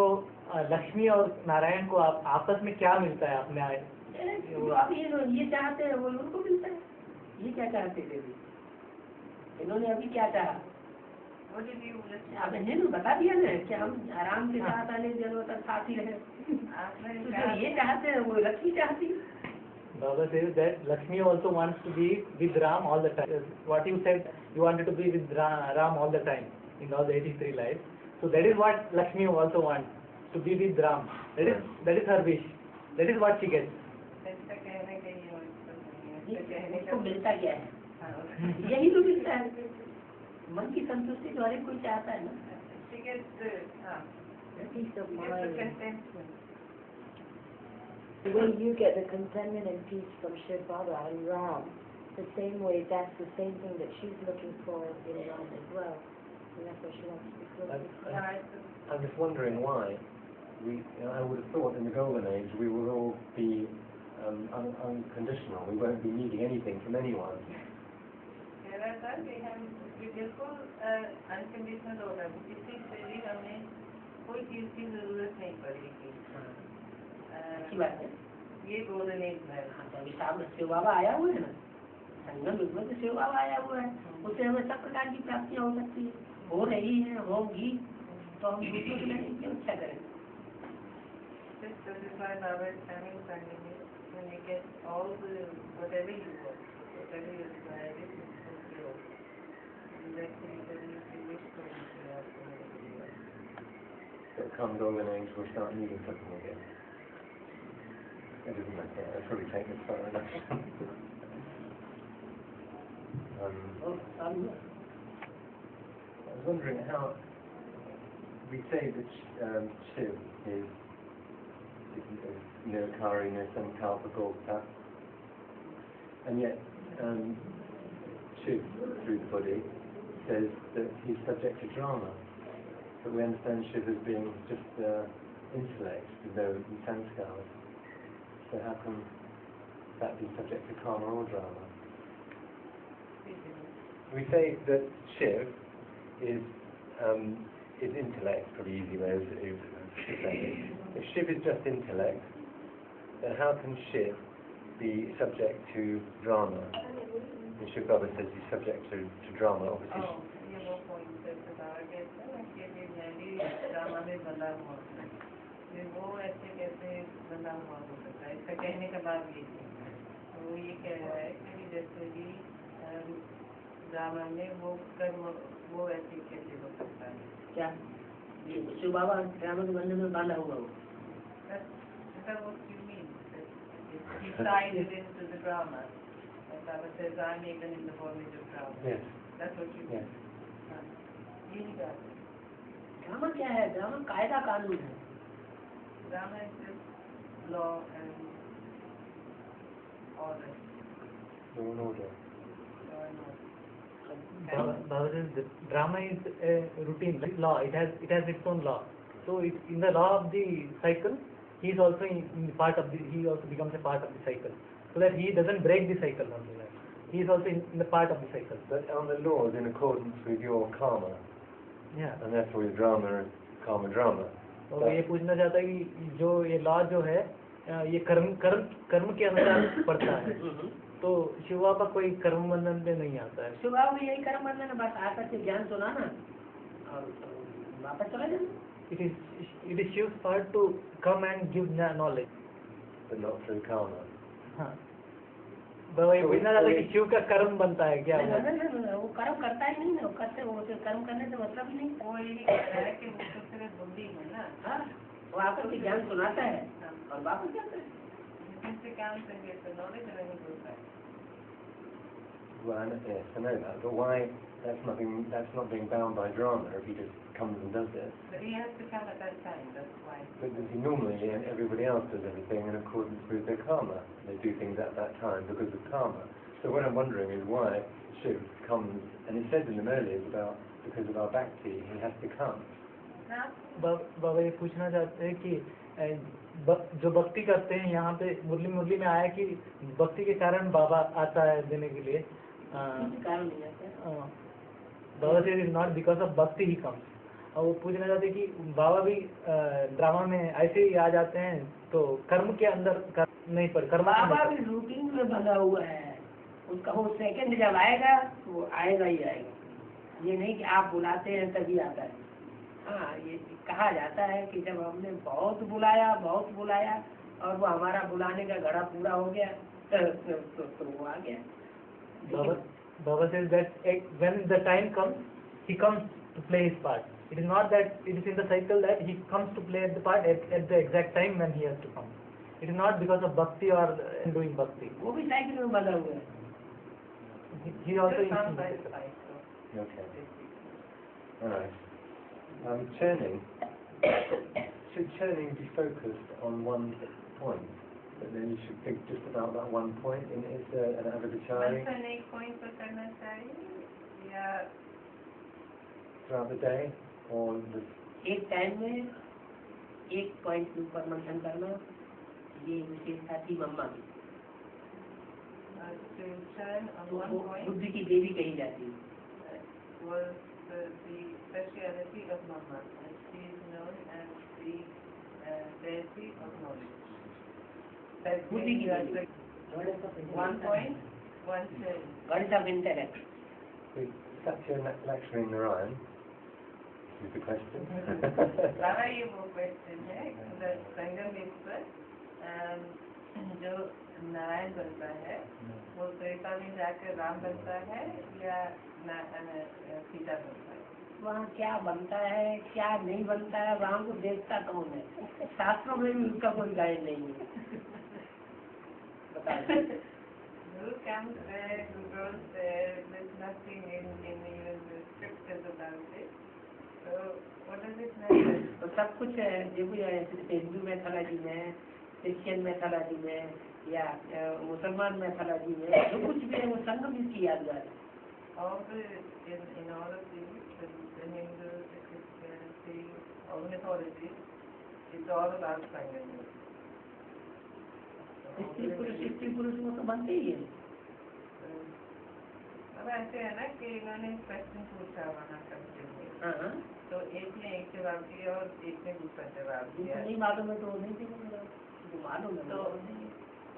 लक्ष्मी और नारायण को आपस में क्या मिलता है अपने वो अब ये चाहते हैं वो उनको मिलता है। ये क्या चाहते थे अभी? इन्होंने अभी क्या चाहा? अब इन्हें बता दिया ना कि हम आराम के साथ आने दिनों तक साथ ही रहे। तो जो ये चाहते हैं वो लक्ष्मी चाहती है। Baba says that Lakshmi also wants to be with Ram all the time. What you said, you wanted to be with Ram all the time in all the 83 lives. So that is what Lakshmi also wants, to be with Ram. That is her wish. That is what she gets. इसको मिलता क्या है? यही तो मिलता है। मन की संतुष्टि जो हर एक कोई चाहता है ना। Peace of mind. The way you get the contentment and peace from Shiv Baba and Ram, the same way, that's the same thing that she's looking for in Ram as well. And that's what she wants to be close to. I'm just wondering why. I would have thought in the Golden Age we would all be unconditional. We won't be needing anything from anyone. बिल्कुल अनकंडीशनल होगा, किसी से भी हमें कोई चीज की जरूरत नहीं पड़ेगी। अच्छी बात है। ये गोल्डन एज है। अभी सामने शिव बाबा आया हुआ है ना, संगम युग में तो शिव बाबा आया हुआ है, उससे हमें सब प्रकार की प्राप्तियां हो सकती है, हो रही है, होंगी, तो हम दूसरों के लिए क्यों इच्छा करें? When you get all the whatever you want, whatever you desire, it is fulfilled. And actually, then if you wish for it, But come Golden Age, we'll start needing something again. It doesn't matter. I'll probably take this far enough. I was wondering how we say that Shiv is Nirkari, Nirsankalpa, Gopta, and yet Shiv, through the body, says that he's subject to drama. But we understand Shiv as being just intellect, with no sanskars. So how can that be subject to karma or drama? We say that Shiv is intellect, pretty easy way of saying it. If Shiv is just intellect, then how can Shiv be subject to drama? And Shiv Baba says he's subject to drama, obviously. ये वो point है बताया गया था कि ये नैनी ड्रामा में बंधा हुआ है, फिर वो ऐसे कैसे बंधा हुआ हो सकता है? इसका कहने का बात ये है, वो ये कह रहा है कि जैसे भी ड्रामा में वो कर्म वो ऐसे कैसे हो सकता है? क्या ये शिव बाबा ड्रामा के बंधन में बांधा हुआ हो? That's what you mean. He tied it into the drama. And Baba says, I'm even in the bondage of drama. Yes. That's what you mean. यही बात है। ड्रामा क्या है? ड्रामा कायदा कानून है। Drama is just law and order. Law and order. Law and order. Baba says that drama is a routine law. It has its own law. So in the law of the cycle, he is also he also becomes a part of the cycle, so that he doesn't break the cycle on the life. He is also in the part of the cycle. But are the laws in accordance with your karma? Yeah. And therefore your drama is karma drama. तो ये पूछना चाहता है कि जो ये लॉ जो है ये कर्म के अनुसार पड़ता है, तो शिव बाबा कोई कर्म बंधन में नहीं आता है। शिव बाबा में यही कर्म बंधन है, बस आकर के ज्ञान सुनाना और वापस चला जाना। It is Shiv's part to come and give knowledge. But not through karma. हाँ। बाबा ये पूछना चाहता है कि शिव का कर्म बनता है क्या? नहीं, वो कर्म करता ही नहीं ना, वो कर्म करने से मतलब ही नहीं। वो यही कह रहा है कि वो तो सिर्फ बुद्धि है ना। हाँ, वो आकर के ज्ञान सुनाता है और वापस जाता है। जिससे ज्ञान से नॉलेज नहीं होता है। Well, yes, I know that. But why That's not being bound by drama if he just comes and does it. But he has to come at that time, that's why. But normally, and everybody else does everything in accordance with their karma. They do things at that time because of karma. So what I'm wondering is why Shiv comes, and it says in the Murlis about because of our bhakti, he has to come. बाबा ये पूछना चाहते हैं कि जो भक्ति करते हैं यहाँ पे मुरली में आया कि भक्ति के कारण बाबा आता है देने के लिए कारण नहीं आता बाबा से इज नॉट बिकॉज ऑफ भक्ति ही कम्स। और वो पूछना चाहते हैं कि बाबा भी ड्रामा में ऐसे ही आ जाते हैं तो कर्म के अंदर नहीं पड़ कर्म बाबा भी रूटीन में बंधा हुआ है, उसका वो सेकंड जब आएगा तो वो आएगा ही आएगा। ये नहीं कि आप बुलाते हैं तभी आता है। हाँ, ये कहा जाता है कि जब हमने बहुत बुलाया और वो हमारा बुलाने का घड़ा पूरा हो गया तो वो आ गया। Baba says that when the time comes, he comes to play his part. It is not that it is in the cycle that he comes to play the part at the exact time when he has to come. It is not because of bhakti or doing bhakti. वो भी साइकिल में बंधा हुआ है। He also comes by his cycle. Okay. All right. Churning. Should churning be focused on one point? But then you should think just about that one point. Is there an avagachari बस एक point पर करना चाहिए या throughout the day, or एक टाइम में एक पॉइंट के ऊपर मंथन करना, ये विशेषता थी मम्मा की। to turn on one point बुद्धि की देवी कही जाती है। was the speciality of Mama, and she is known as the deity of knowledge. That बुद्धि की means देवी। one point, one turn. गणित of intellect. Satya Lakshmi Narayan is the question. सारा ये वो question है, the संगम युग पर जो नारायण बनता है वो त्रेता में जाकर राम बनता है या सीता बनता है? वहाँ क्या बनता है क्या नहीं बनता है, राम को देखता कौन है? शास्त्रों में भी उसका कोई गाइड नहीं है। Who comes there, who goes there, there's nothing in even the scriptures about it. So what does it matter? तो सब कुछ है, जो भी है हिंदू मैथोलॉजी में, क्रिश्चियन मैथोलॉजी में या मुसलमान मैथोलॉजी में जो कुछ भी है वो संगम इसकी यादगार है। All in all of these, the Hindu, the Christianity, all the mythologies, it's all about Sangam. स्त्री पुरुष वो तो बनते ही है। अब ऐसे है ना कि इन्होंने क्वेश्चन पूछा वहाँ सबसे हाँ, तो एक ने एक जवाब दिया और एक ने दूसरा जवाब दिया। नहीं मालूम है तो नहीं देगा, तो मालूम है तो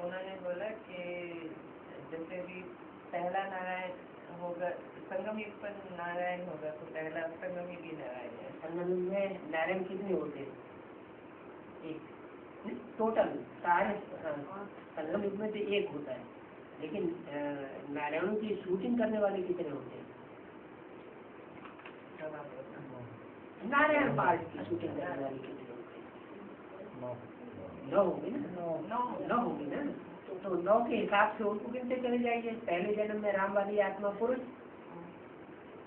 उन्होंने बोला कि जैसे भी पहला नारायण होगा, संगम युग पर नारायण होगा तो पहला संगम युग ही नारायण है। संगम में नारायण कितने होते हैं? एक टोटल सारे संगम युग में से एक होता है, लेकिन नारायणों की शूटिंग करने वाले कितने होते हैं? नारायण पार्ट की शूटिंग करने वाले कितने होते हैं? 9 होंगे ना? 9 होंगे ना? तो 9 के हिसाब से उनको गिनते चले जाइए। पहले जन्म में राम वाली आत्मा पुरुष,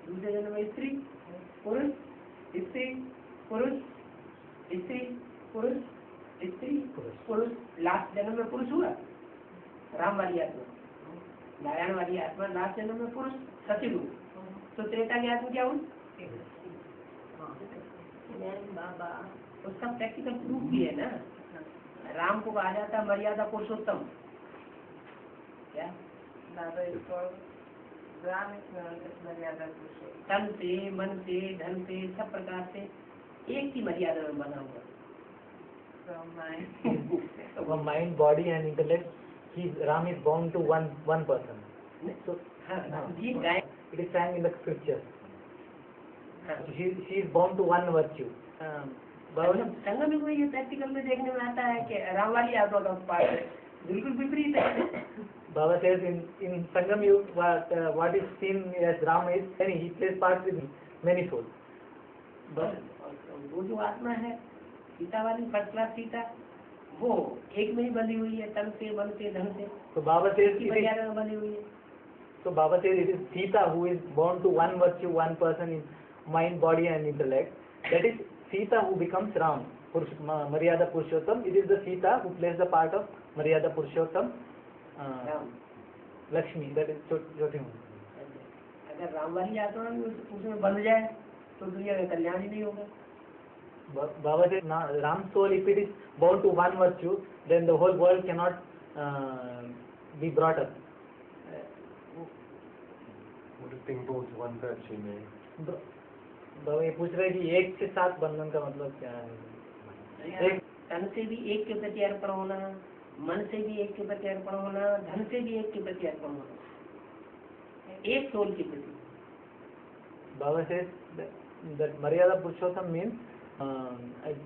दूसरे जन्म में स्त्री पुरुष, स्त्री पुरुष, स्त्री पुरुष, स्त्री पुरुष, लास्ट जन्म में पुरुष हुआ राम वाली आत्मा। नारायण वाली आत्मा लास्ट जन्म में पुरुष सचिव हुआ। तो त्रेता की आत्मा क्या हुई? बाबा उसका प्रैक्टिकल प्रूफ भी है ना। राम को कहा जाता है मर्यादा पुरुषोत्तम। क्या तन से, मन से, धन से, सब प्रकार से एक ही मर्यादा में बना हुआ। From mind, body and intellect, Ram is bound to one person. So it is saying in the scriptures. She is bound to one virtue. संगम में ये प्रैक्टिकल में देखने में आता है कि राम वाली आउट ऑफ पार्ट बिल्कुल विपरीत है। Baba says in Sangam Yuga, what is seen as Ram is he plays parts with many souls. बस वो जो आत्मा है सीता वाली फर्स्ट क्लास सीता, वो एक में ही बंधी हुई है, तन से, मन से, धन से। तो Baba says की मर्यादा में बंधी हुई है। So Baba says it is Sita who is born to one virtue, one person in mind, body and intellect. That is Sita who becomes Ram, Maryada Purushottam. It is the Sita who plays the part of Maryada Purushottam, Ram Lakshmi, that is Jyotirmay. अगर राम वाली यात्रा उसमें बंध जाए तो दुनिया का कल्याण ही नहीं होगा. Baba says, Ram's soul, if it is bound to one virtue, then the whole world cannot be brought up. What does being born to one virtue mean? बाबा ये पूछ रहे हैं कि एक से सात बंधन का मतलब क्या है? एक तन से भी एक के प्रति अर्पण होना, मन से भी एक के प्रति अर्पण होना, धन से भी एक के प्रति अर्पण होना, एक सोल के प्रति. Baba says that Maryada Purushottam means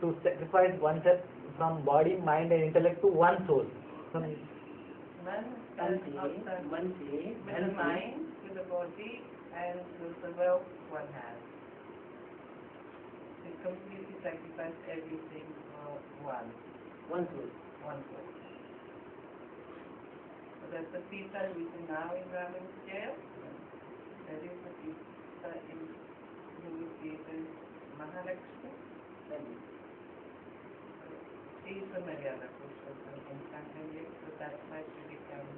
to sacrifice oneself from body, mind and intellect to one soul. Man तन is से, outside मन से, with धन the से, mind, with the body, and with the wealth one has. It completely sacrifices everything for one. one soul. One soul. So that's the Sita we see now in Raman's scale. That is the Sita in who we see in Mahalakshmi. She is the Maryada Purushottam in Sankandya, so that's why she becomes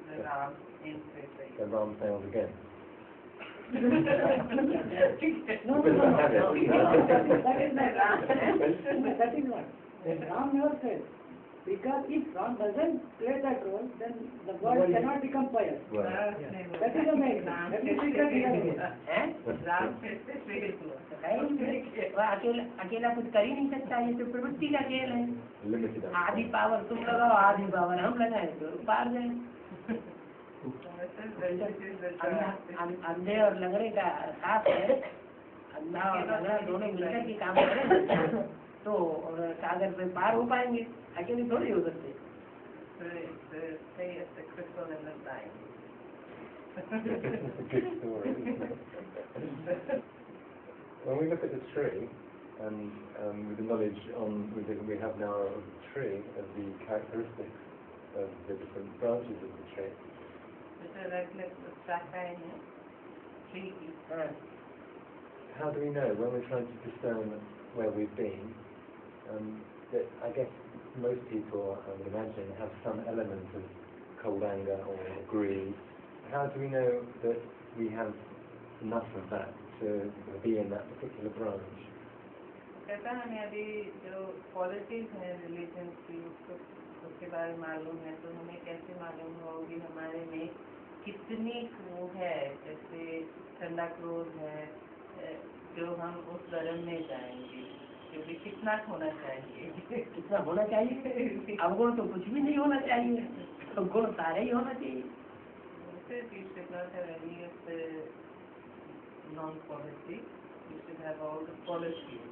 the Ram in Treta So Ram failed again. No, Because I have it. that is not. Ram never fails. Because if Ram doesn't play that role, then the world cannot become pious. Well, That is the main thing. That is secret here. Ram कैसे fail हुआ? वो अकेला कुछ कर ही नहीं सकता, ये तो प्रवृत्ति का खेल है. limited. आधी पावर तुम लगाओ, आधी पावर हम लगाए तो पार जाए. अंधे और लंगड़े का साथ है, अंधा और लंगड़ा दोनों मिलकर के काम करें तो सागर पे पार हो पाएंगे, अकेले थोड़ी हो सकते. Say it's the crystal and the sign. It's a good story, isn't it? When we look at the tree, and with the knowledge we have now of the tree, of the characteristics of the different branches of the tree, how do we know when we're trying to discern where we've been? That I guess most people, I would imagine, have some element of cold anger or greed. How do we know that we have enough of that to be in that particular branch? कहता हमें अभी जो qualities हैं religion की उसके बारे में मालूम है, तो हमें कैसे मालूम होगी हमारे में कितनी वो है, जैसे ठंडा क्रोध है, जो हम उस धर्म में जाएंगे, क्योंकि कितना होना चाहिए, कितना होना चाहिए. अवगुण तो कुछ भी नहीं होना चाहिए, तो गुण सारे ही होना चाहिए. We should not have any of the non-quality. We should have all the qualities.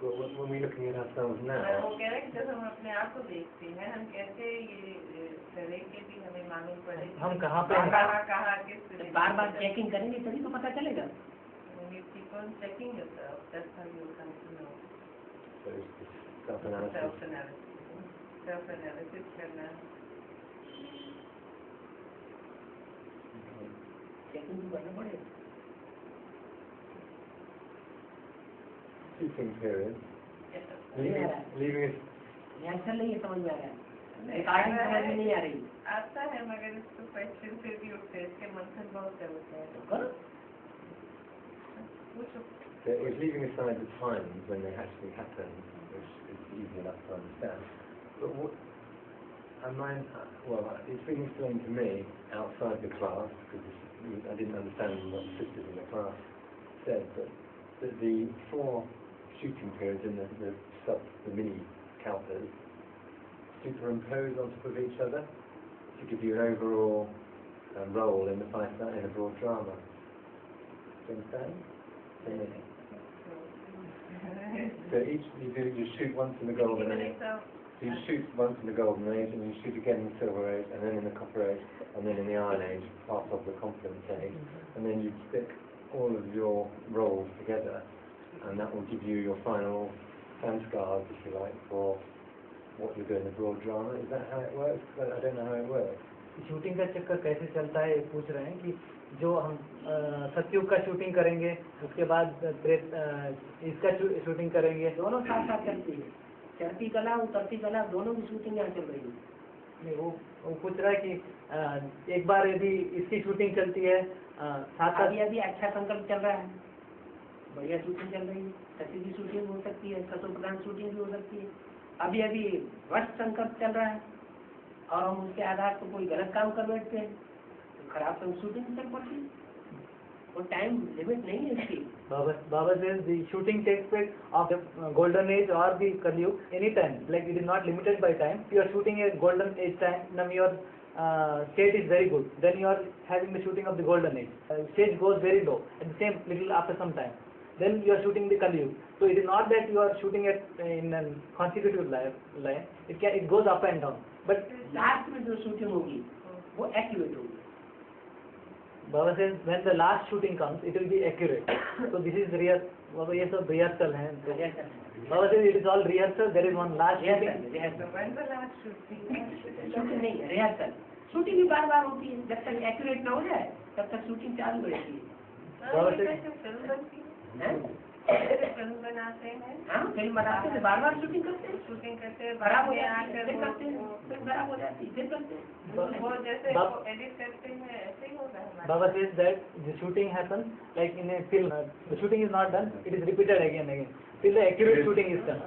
Well, when we're looking at ourselves now, वो कह रहे हैं जब हम अपने आप को देखते हैं, हम कैसे ये करें कि भी हमें मालूम पड़े हम कहाँ पे हैं? कहाँ किस बार बार चेकिंग करेंगे तभी तो पता चलेगा. When you keep on checking yourself, that's how you will come to know. so it's self-analysis. Self-analysis. Self-analysis करना. चेकिंग तो करना पड़ेगा. Teaching period. नहीं आ रहा है. Leaving us. आंसर नहीं है, समझ में आ रहा है. रिकॉर्डिंग समझ में नहीं आ रही. आता है मगर इसको क्वेश्चन फिर भी उठते हैं, इसके मंथन बहुत चलते हैं. तो करो. पूछो. So it's leaving aside the times when they actually happen, which is easy enough to understand. But what, it's been explained to me outside the class, because I didn't understand what the sisters in the class said, but that the 4 shooting periods in the mini kalpas superimpose on top of each other to give you an overall role in the in a broad drama. Do you understand? So you shoot once in the golden age. So you shoot once in the golden age, and you shoot again in the silver age, and then in the copper age, and then in the iron age, part of the confidence age, and then you stick all of your roles together, and that will give you your final sanskars, if you like, for what you're doing, the broad drama? Is that how it works? I don't know how it works. Shooting का चक्कर कैसे चलता है ये पूछ रहे हैं कि जो हम सतयुग का शूटिंग करेंगे उसके बाद इसका शूटिंग करेंगे। दोनों साथ साथ चलती है, चढ़ती कला उतरती कला दोनों की शूटिंग यहाँ चल रही है। नहीं, वो पूछ रहा है कि एक बार यदि इसकी शूटिंग चलती है साथ साथ अभी अच्छा संकल्प चल रहा है, बढ़िया शूटिंग चल रही है, सती की शूटिंग हो सकती है, सतो प्रधान शूटिंग भी हो सकती है। अभी वर्ष संकल्प चल रहा है और हम उसके आधार पर कोई गलत काम कर बैठते हैं तो खराब शूटिंग चल पड़ती है। वो टाइम लिमिट नहीं है इसकी। Baba says the shooting takes place of the golden age or the Kaliyug any time. Like it is not limited by time. You are shooting a golden age time, then your state is very good. Then you are having the shooting of the golden age. Stage goes very low at the same little after some time. Then you are shooting the Kaliyug. So it is not that you are shooting it in a consecutive line. It goes up and down. But last में जो शूटिंग होगी वो एक्यूरेट होगी। Baba says when the last shooting comes, it will be accurate. So this is real. Baba, ये सब rehearsal है. Baba says it is all rehearsal. There is one last shooting. When's the last shooting? Shooting नहीं, रिहर्सल। शूटिंग भी बार बार होती है, जब तक एक्यूरेट न हो जाए तब तक शूटिंग चालू रहती है। Baba says फिल्म बनती हैं? है, फिल्म बनाते हैं, हाँ, फिल्म बनाते हैं, बार बार शूटिंग करते हैं, शूटिंग करते हैं, खराब हो बाद में जाती है, आकर फिर वो- करते हैं, फिल्म खराब हो जाती है, फिर करते हैं। वो जैसे Baba- एडिट करते हैं ऐसे ही होगा हमारा। Baba says that the shooting happens like in a film. The shooting is not done. It is repeated again and again till the accurate shooting is done.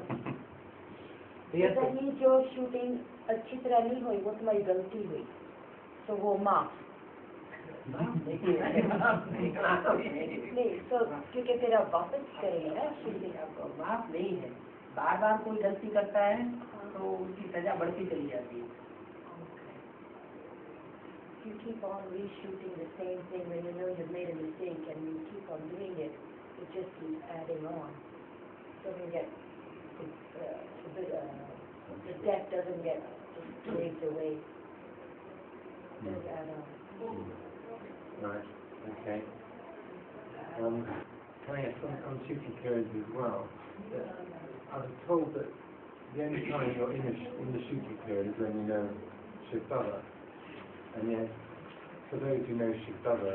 Yes. अगर ये जो शूटिंग अच्छी तरह नहीं हुई वो तुम्हारी गलती हुई तो वो माफ नहीं, तो क्योंकि तेरा वापस करेगा ना शूटिंग। माफ नहीं है, बार बार कोई गलती करता है तो उसकी सजा बढ़ती चली जाती है। You keep on reshooting the same thing when you know you've made a mistake and you keep on doing it, it just keeps adding on. Doesn't get, the debt doesn't get waved away. Does add on. Right, okay. Yes, on shooting periods as well. I was told that the only time you're in the shooting period is when you know Shiv Baba. And yet, for those who know Shiv Baba,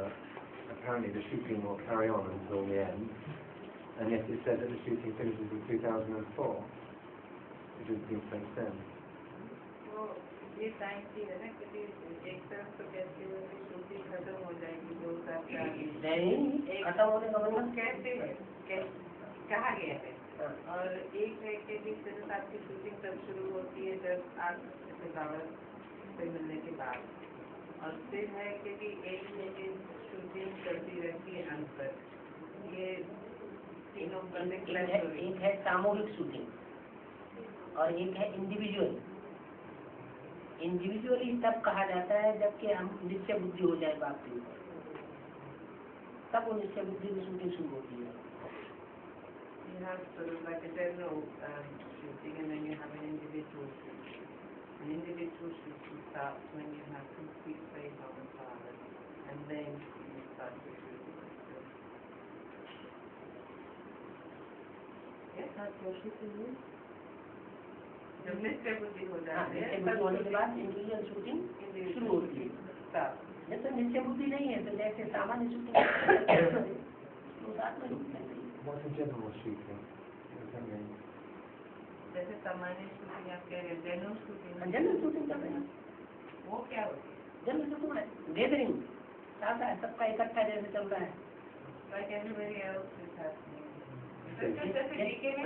apparently the shooting will carry on until the end. And yet it says that the shooting finishes in 2004. It doesn't seem to make sense. वो ये टाइम की है ना कि एक तरफ तो कहते हुए कि शूटिंग खत्म हो जाएगी 2 साल का नहीं, खत्म होने का मतलब कहते हैं कहा गया है और एक है कि भी सिर्फ आपकी शूटिंग तब शुरू होती है जब आप सजावट से मिलने के बाद और फिर है कि भी एक है कि शूटिंग चलती रहती है अंत तक। ये तीनों बंदे एक है सामूहिक शूटिंग और एक है इंडिविजुअल। इंडिविजुअली तब कहा जाता है जबकि हम निश्चय बुद्धि हो जाए बात के ऊपर, तब वो निश्चय बुद्धि की शूटिंग शुरू होती है। You have sort of like a general shooting and then you have an individual shooting. An individual shooting starts when you have complete faith on the Father and then you start the shooting. Yes? जब निश्चय बुद्धि हो जाती है निश्चय बुद्धि होने के बाद इंडिविजुअल शूटिंग शुरू होती है। start. जब तक निश्चय बुद्धि नहीं है तो जैसे सामान्य shooting What's a general shooting? What does that mean? जैसे सामान्य शूटिंग आप कह रहे हैं जनरल शूटिंग जनरल शूटिंग कर रहे हैं, वो क्या होती है? जनरल शूटिंग है गैदरिंग, सबका इकट्ठा जैसे चल रहा है। Like everybody else is happening.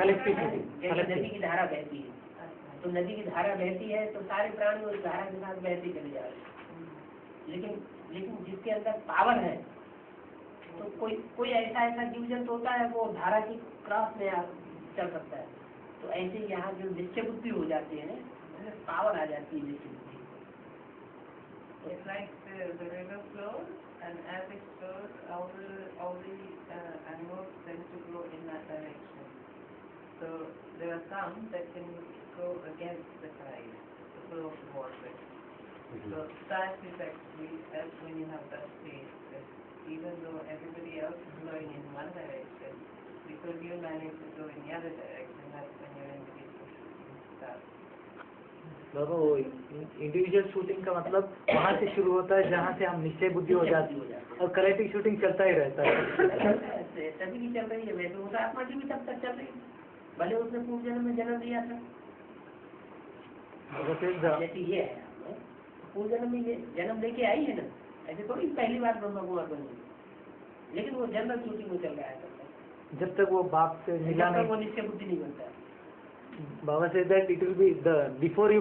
Collective shooting, जैसे नदी की धारा बहती है तो नदी की धारा बहती है तो सारे प्राणी उस धारा के साथ बहते चले जा रहे हैं। लेकिन जिसके अंदर पावर है तो कोई ऐसा जीव जंतु होता है वो धारा की क्रॉस में चल सकता है। तो ऐसे यहाँ जो निश्चय बुद्धि हो जाते हैं पावर आ जाती है निश्चय बुद्धि। It's like the river flows, and as it flows, all the animals tend to go in that direction. So there are some that can go against the tide, the flow of the water. So that is actually that's when you have that state that even though everybody else is going in one direction, because you manage to go in the other direction, that's when your individual shooting starts. बाबा वो इंडिविजुअल शूटिंग का मतलब वहाँ से शुरू होता है जहाँ से हम निश्चय बुद्धि हो जाती है, और कलेक्टिव शूटिंग चलता ही रहता है। तभी की चल रही है, वैसे उस आत्मा की भी तब तक चल रही है, भले उसने पूर्व जन्म में जन्म लिया था। जैसे ये है, पूर्व जन्म में जन्म लेके आई है ना, ऐसे थोड़ी पहली बार ब्रह्मा कुमार बनी, लेकिन वो जनरल शूटिंग में चल रहा है जब तक वो बाप से मिला नहीं, वो निश्चय बुद्धि नहीं बनता है। Baba says that it will be before you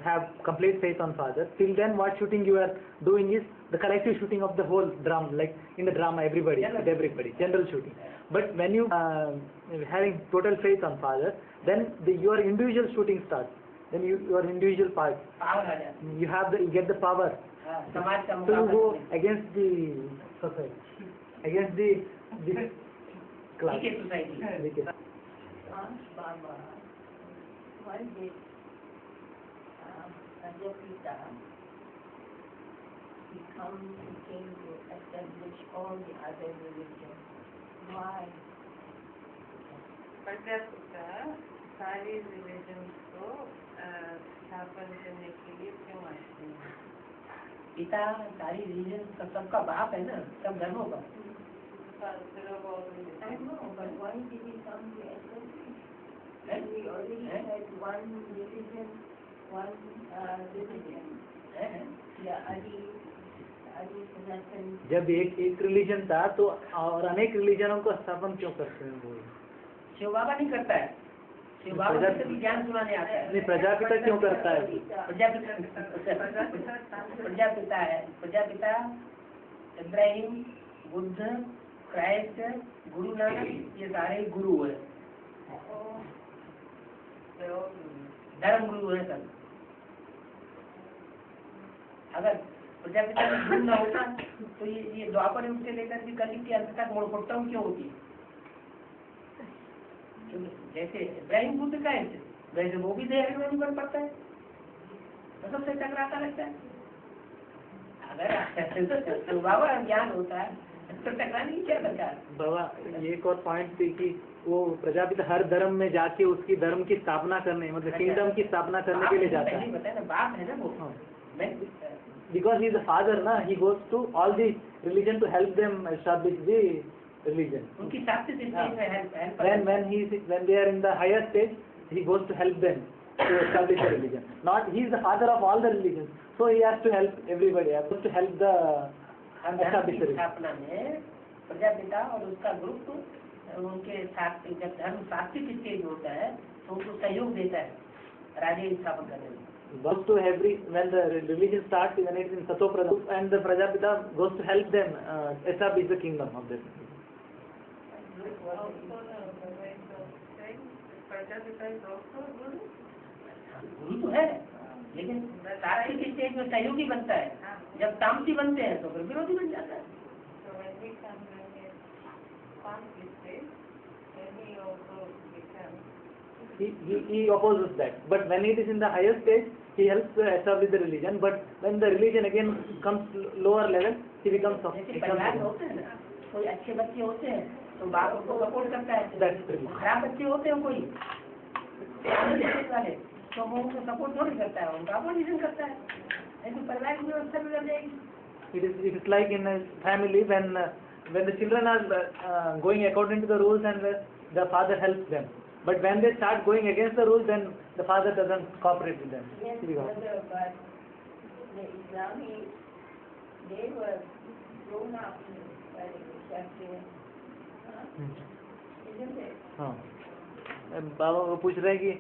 have complete faith on Father. Till then, what shooting you are doing is the collective shooting of the whole drama, like in the drama, everybody, general shooting. But when you having total faith on Father, then your individual shooting starts. Then your individual part, you get the power. So you go against the society, against the class. Baba, why did Prajapita came to establish all the other religions? Why? Prajapita सारी रिलीजन्स को स्थापन करने के लिए क्यों आते हैं? पिता सारी रिलीजन सबका बाप है ना, सब धर्मों का। I know, but why did he come to establish? We already had one religion, Yeah, Adi Sanatan. जब एक रिलीजन था तो और अनेक रिलीजनों को स्थापन क्यों करते हैं वो? शिव बाबा नहीं करता है, शिव बाबा को भी ज्ञान सुनाने आता है। नहीं, प्रजापिता क्यों करता है? प्रजापिता है, प्रजापिता इब्राहिम, बुद्ध, क्राइस्ट, गुरु नानक, ये सारे गुरु है, धर्म गुरु है सब। अगर प्रजापिता में गुरु न होता तो ये द्वापर युग से लेकर के कलयुग के अंत तक मोड़फोड़ताओं क्यों होती? जैसे इब्राहिम बुद्ध का है, वैसे वो भी देह नहीं बन पाता है, तो सबसे टकराता रहता है। अगर बाबा ज्ञान होता है तो टकराने की क्या दरकार? बाबा एक और पॉइंट थी कि वो प्रजापिता हर धर्म में जाके उसकी धर्म की स्थापना करने, मतलब किंगडम की स्थापना करने के लिए जाता है। बताया ना, बाप है ना वो। Because he is a father, na, he goes to all the religion to help them establish the religion. उनकी शास्त्रीय स्टेज में help when they are in the higher stage, he goes to help them to establish the religion. Not he is the father of all the religions, so he has to help everybody. He has to help the establish the religion. स्थापना में प्रजापिता और उसका ग्रुप उनके साथ जब धर्म शास्त्रीय स्टेज होता है तो उनको सहयोग देता है राज्य स्थापन करने में। Goes to when the religion starts, when it is in Satopradhan, and the Prajapita goes to help them establish the kingdom of them. गुरु तो है, लेकिन शास्त्रीय के स्टेज में सहयोगी बनता है, जब तामसी बनते हैं तो फिर विरोधी बन जाता है। He opposes that, but when it is in the higher stage, he helps to establish the religion. But when the religion again comes lower level, he becomes. परिवार में होते हैं ना, कोई अच्छे बच्चे होते हैं तो बाप उनको सपोर्ट करता है, खराब बच्चे होते हैं कोई वाले तो वो उनको सपोर्ट थोड़ी करता है, उनका अपोजिशन करता है। ऐसे परिवार की व्यवस्था बिगड़ जाएगी। It is like in a family when the children are going according to the rules and the father helps them. But when they start going against the rules, then the father doesn't cooperate with them. Yes, but the Islami, they were grown up by the Kshatriya, isn't it? हाँ, बाबा वो पूछ रहे हैं कि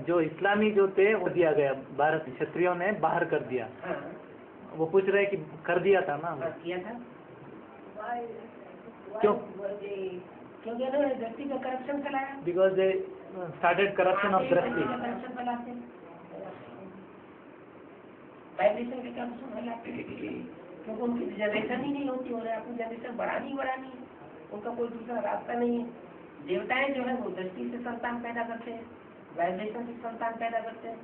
जो इस्लामी जो थे वो दिया गया, भारत क्षत्रियों ने बाहर कर दिया। वो पूछ रहे हैं कि कर दिया था ना? किया था। क्यों? क्योंकि उन्होंने दृष्टि का करप्शन फैलाया। Because they started corruption of drashti. Corruption फैलाते, वाइब्रेशन के करप्शन फैलाते, क्योंकि उनकी जनरेशन ही नहीं होती, उन्हें अपनी जनरेशन बढ़ानी है, उनका कोई दूसरा रास्ता नहीं है। देवताएं जो है वो दृष्टि से संतान पैदा करते हैं, वाइब्रेशन से संतान पैदा करते हैं,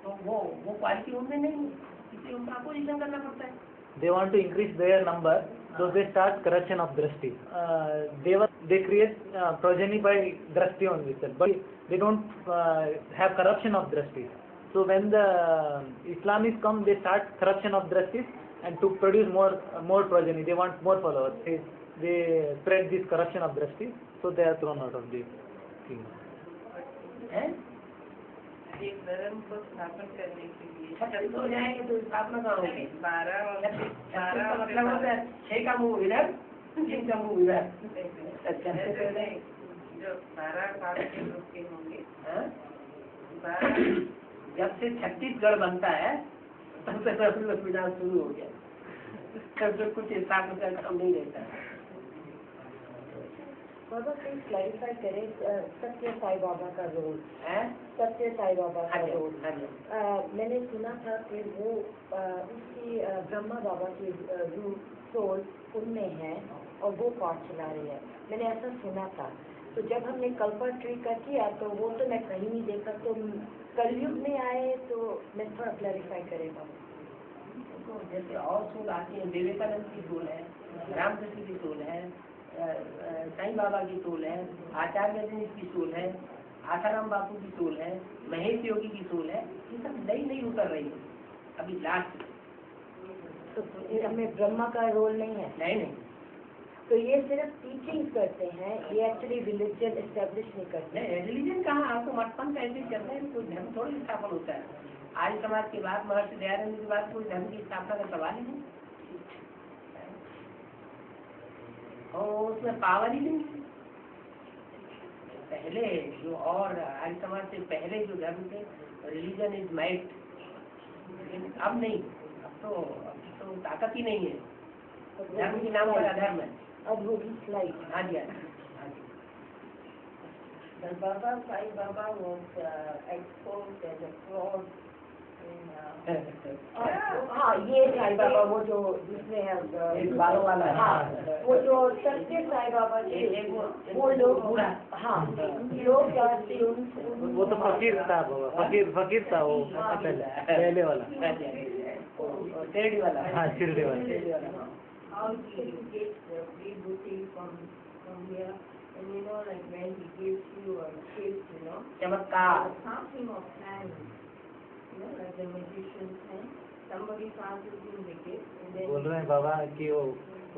तो वो क्वालिटी उनमें नहीं है, इसलिए उनका अपोजिशन करना पड़ता है। They want to increase their number, so they start corruption of drashti. They create progeny by drashti only, but they don't have corruption of drashti. So when the Islamists come, they start corruption of drastis, and to produce more progeny, they want more followers. They spread this corruption of drastis, so they are thrown out of the kingdom. एक धर्म को स्थापन करने के लिए 36 हो जाएंगे तो स्थापना कहाँ होगी? 12 मतलब होता है 6 का मुंह इधर 3 का मुंह इधर। अच्छा जो 12 काल के लोग के होंगे, हाँ? 12 जब से छत्तीसगढ़ बनता है तब से रसूल विनाश शुरू हो गया, तब से कुछ स्थापना का काम नहीं रहता है। बाबा प्लीज क्लैरिफाई करें सत्य साई बाबा का रोल हैं? सत्य साई बाबा का हाँ जी, रोल हाँ जी। मैंने सुना था कि वो उसकी ब्रह्मा बाबा की रूह सोल उनमें है और वो पाठ चला रही है, मैंने ऐसा सुना था। तो जब हमने कल्पा ट्री का किया तो वो तो मैं कहीं नहीं देखा, तो कलयुग में आए तो मैं थोड़ा क्लैरिफाई करेगा। तो जैसे और सोल आती है, विवेकानंद की सोल है, रामकृष्ण की सोल है, साईं बाबा की सोल है, आचार्य जी की सोल है, आसाराम बापू की सोल है, महेश योगी की सोल है, ये सब नई नई उतर रही है अभी लास्ट। तो इसमें ब्रह्मा का रोल नहीं है? नहीं, तो ये सिर्फ टीचिंग करते हैं, ये एक्चुअली रिलीजन एस्टेब्लिश नहीं करते। नहीं रिलीजन कहाँ, आपको मठपन कैसे चलता है, कोई धर्म थोड़ी स्थापन होता है। आर्य समाज के बाद, महर्षि दयानंद के बाद कोई धर्म की स्थापना का सवाल ही नहीं, और उसमें पावर ही नहीं है। पहले जो और आर्य समाज से पहले जो धर्म थे, रिलीजन इज माइट, लेकिन अब नहीं, अब तो ताकत ही नहीं है, धर्म के नाम पर अधर्म है। अब होगी स्लाइड। हाँ जी, हाँ जी। Baba Sai Baba was exposed as a fraud in हाँ ये साई बाबा वो जो जिसमें बालों वाला है। हाँ वो जो सत्य साई बाबा थे वो लोग, हाँ लोग जाते वो तो फकीर था, फकीर था वो पहले वाला, शिरडी वाला। हाँ शिरडी वाला। how he gets the free booty from here, and you know, like when he gives you a gift, you know, चमत्कार। something of hand, you know, like the magician's hand, somebody passes him the gift, and then बोल रहे हैं बाबा कि वो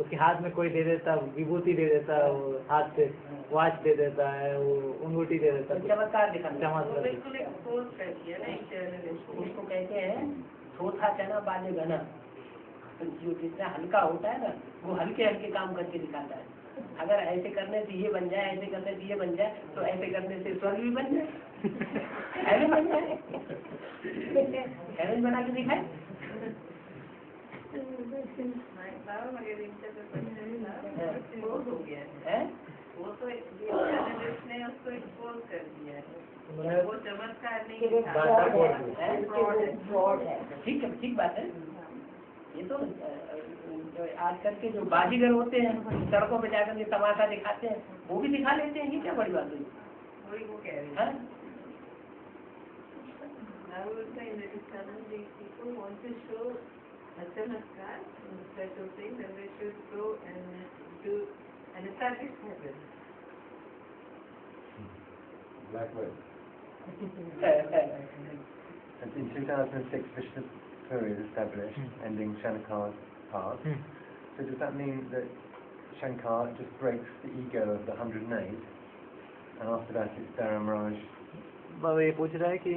उसके हाथ में कोई दे देता, विभूति दे देता, वो हाथ से वॉच दे देता है, वो अंगूठी दे देता, चमत्कार दिखाना। चमत्कार। बिल्कुल एक फोर्स कर दिया ना एक जनरेशन। उसको कहते हैं थोथा चना बाजे घना। जो जितना हल्का होता है ना, वो हल्के हल्के काम करके दिखाता है। अगर ऐसे करने से ये बन जाए, ऐसे करने से ये बन जाए, तो ऐसे करने से स्वर्ग भी बन जाए, हेवन बन जाए, हेवन बना के दिखाए। मगर इनका तो कुछ नहीं ना, एक्सपोज हो गया है। वो तो जनरेशन ने उसको एक्सपोज कर दिया है, वो चमत्कार नहीं था, फ्रॉड है। ठीक बात है। ये तो आजकल के जो बाजीगर होते हैं, सड़कों पे जाकर के तमाशा दिखाते हैं, वो भी दिखा लेते हैं, ये क्या बड़ी बात हुई? वही वो कह रही हाँ? I would say that if some of these people want to show a chamatkar, special thing, then they should go and do an established heaven. Blackwood. And in 2006, Vishnupuri is established, ending Shankar's path. So does that mean that Shankar just breaks the ego of the 108, and after that it's Dharamraj? बाबा ये पूछ रहा है कि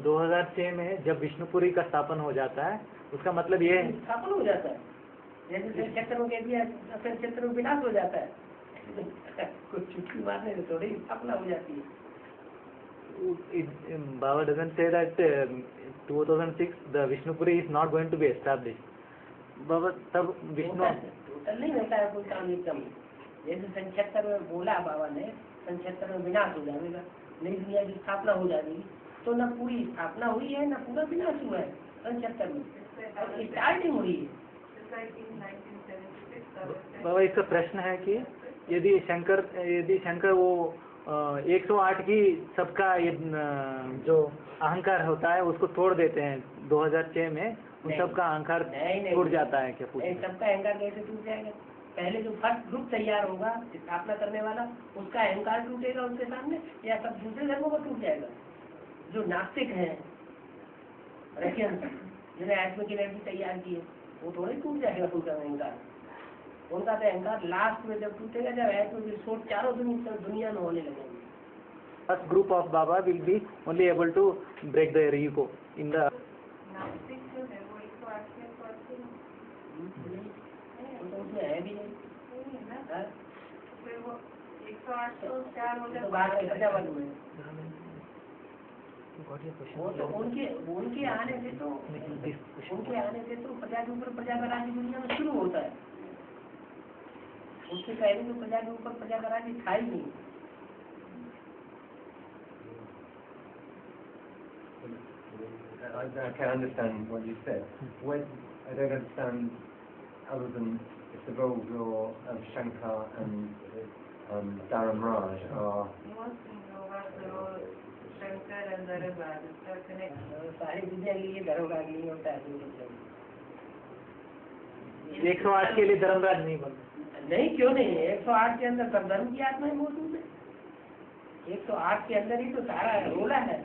2006 में जब विष्णुपुरी का स्थापन हो जाता है, उसका मतलब ये स्थापन हो जाता है, जैसे क्षेत्र में कह दिया क्षेत्र में विनाश हो जाता है, कुछ चुटकी मारने से थोड़ी स्थापना हो जाती है। Baba doesn't say that 2006 the Vishnupuri is not going to be established. Baba तब विष्णु टोटल नहीं होता है कोई काम एकदम, जैसे संक्षेत्र में बोला बाबा ने, संक्षेत्र में विनाश हो जाएगा, नई दुनिया की स्थापना हो जाएगी, तो न पूरी स्थापना हुई है न पूरा विनाश हुआ है संक्षेत्र में, स्टार्टिंग हुई है। बाबा इसका प्रश्न है कि यदि शंकर वो 108 की सबका ये जो अहंकार होता है उसको तोड़ देते हैं 2006 में, उन सबका अहंकार टूट जाता है क्या? सबका अहंकार कैसे टूट जाएगा? पहले जो फर्स्ट ग्रुप तैयार होगा स्थापना करने वाला, उसका अहंकार टूटेगा उनके सामने, या सब दूसरे धर्मों का टूट जाएगा? जो नास्तिक हैं, रशियन जिन्हें एटॉमिक एनर्जी तैयार की है, वो थोड़ी टूट जाएगा उनका अहंकार। उनका तो अहंकार लास्ट में जब टूटेगा जब एटॉमिक विस्फोट चारों दुनिया में होने लगेंगे। First group of Baba will be only able to break their ego in the नास्तिक जो है वो 108 के पढ़ते हैं तो उसमें है भी नहीं। नहीं है ना, हाँ? फिर वो 108 तो 4 हो तो जाता बात है प्रजावाद में। got your question. वो तो उनके आने से तो प्रजा के ऊपर प्रजा का राज्य दुनिया में शुरू होता है। उससे पहले तो प्रजा के ऊपर प्रजा का राज्य था ही नहीं। I can understand what you said. When I don't understand, other than if the roles of Shankar and Dharam Raj are. most involved the Shankar and Dharamraj are connected. सारी विद्या के लिए धर्मराज नहीं होता है। 108 के लिए धर्मराज नहीं बनता। नहीं, क्यों नहीं है? 108 के अंदर सब धर्म की आत्माएं मौजूद है। 108 के अंदर ही तो सारा रोला है।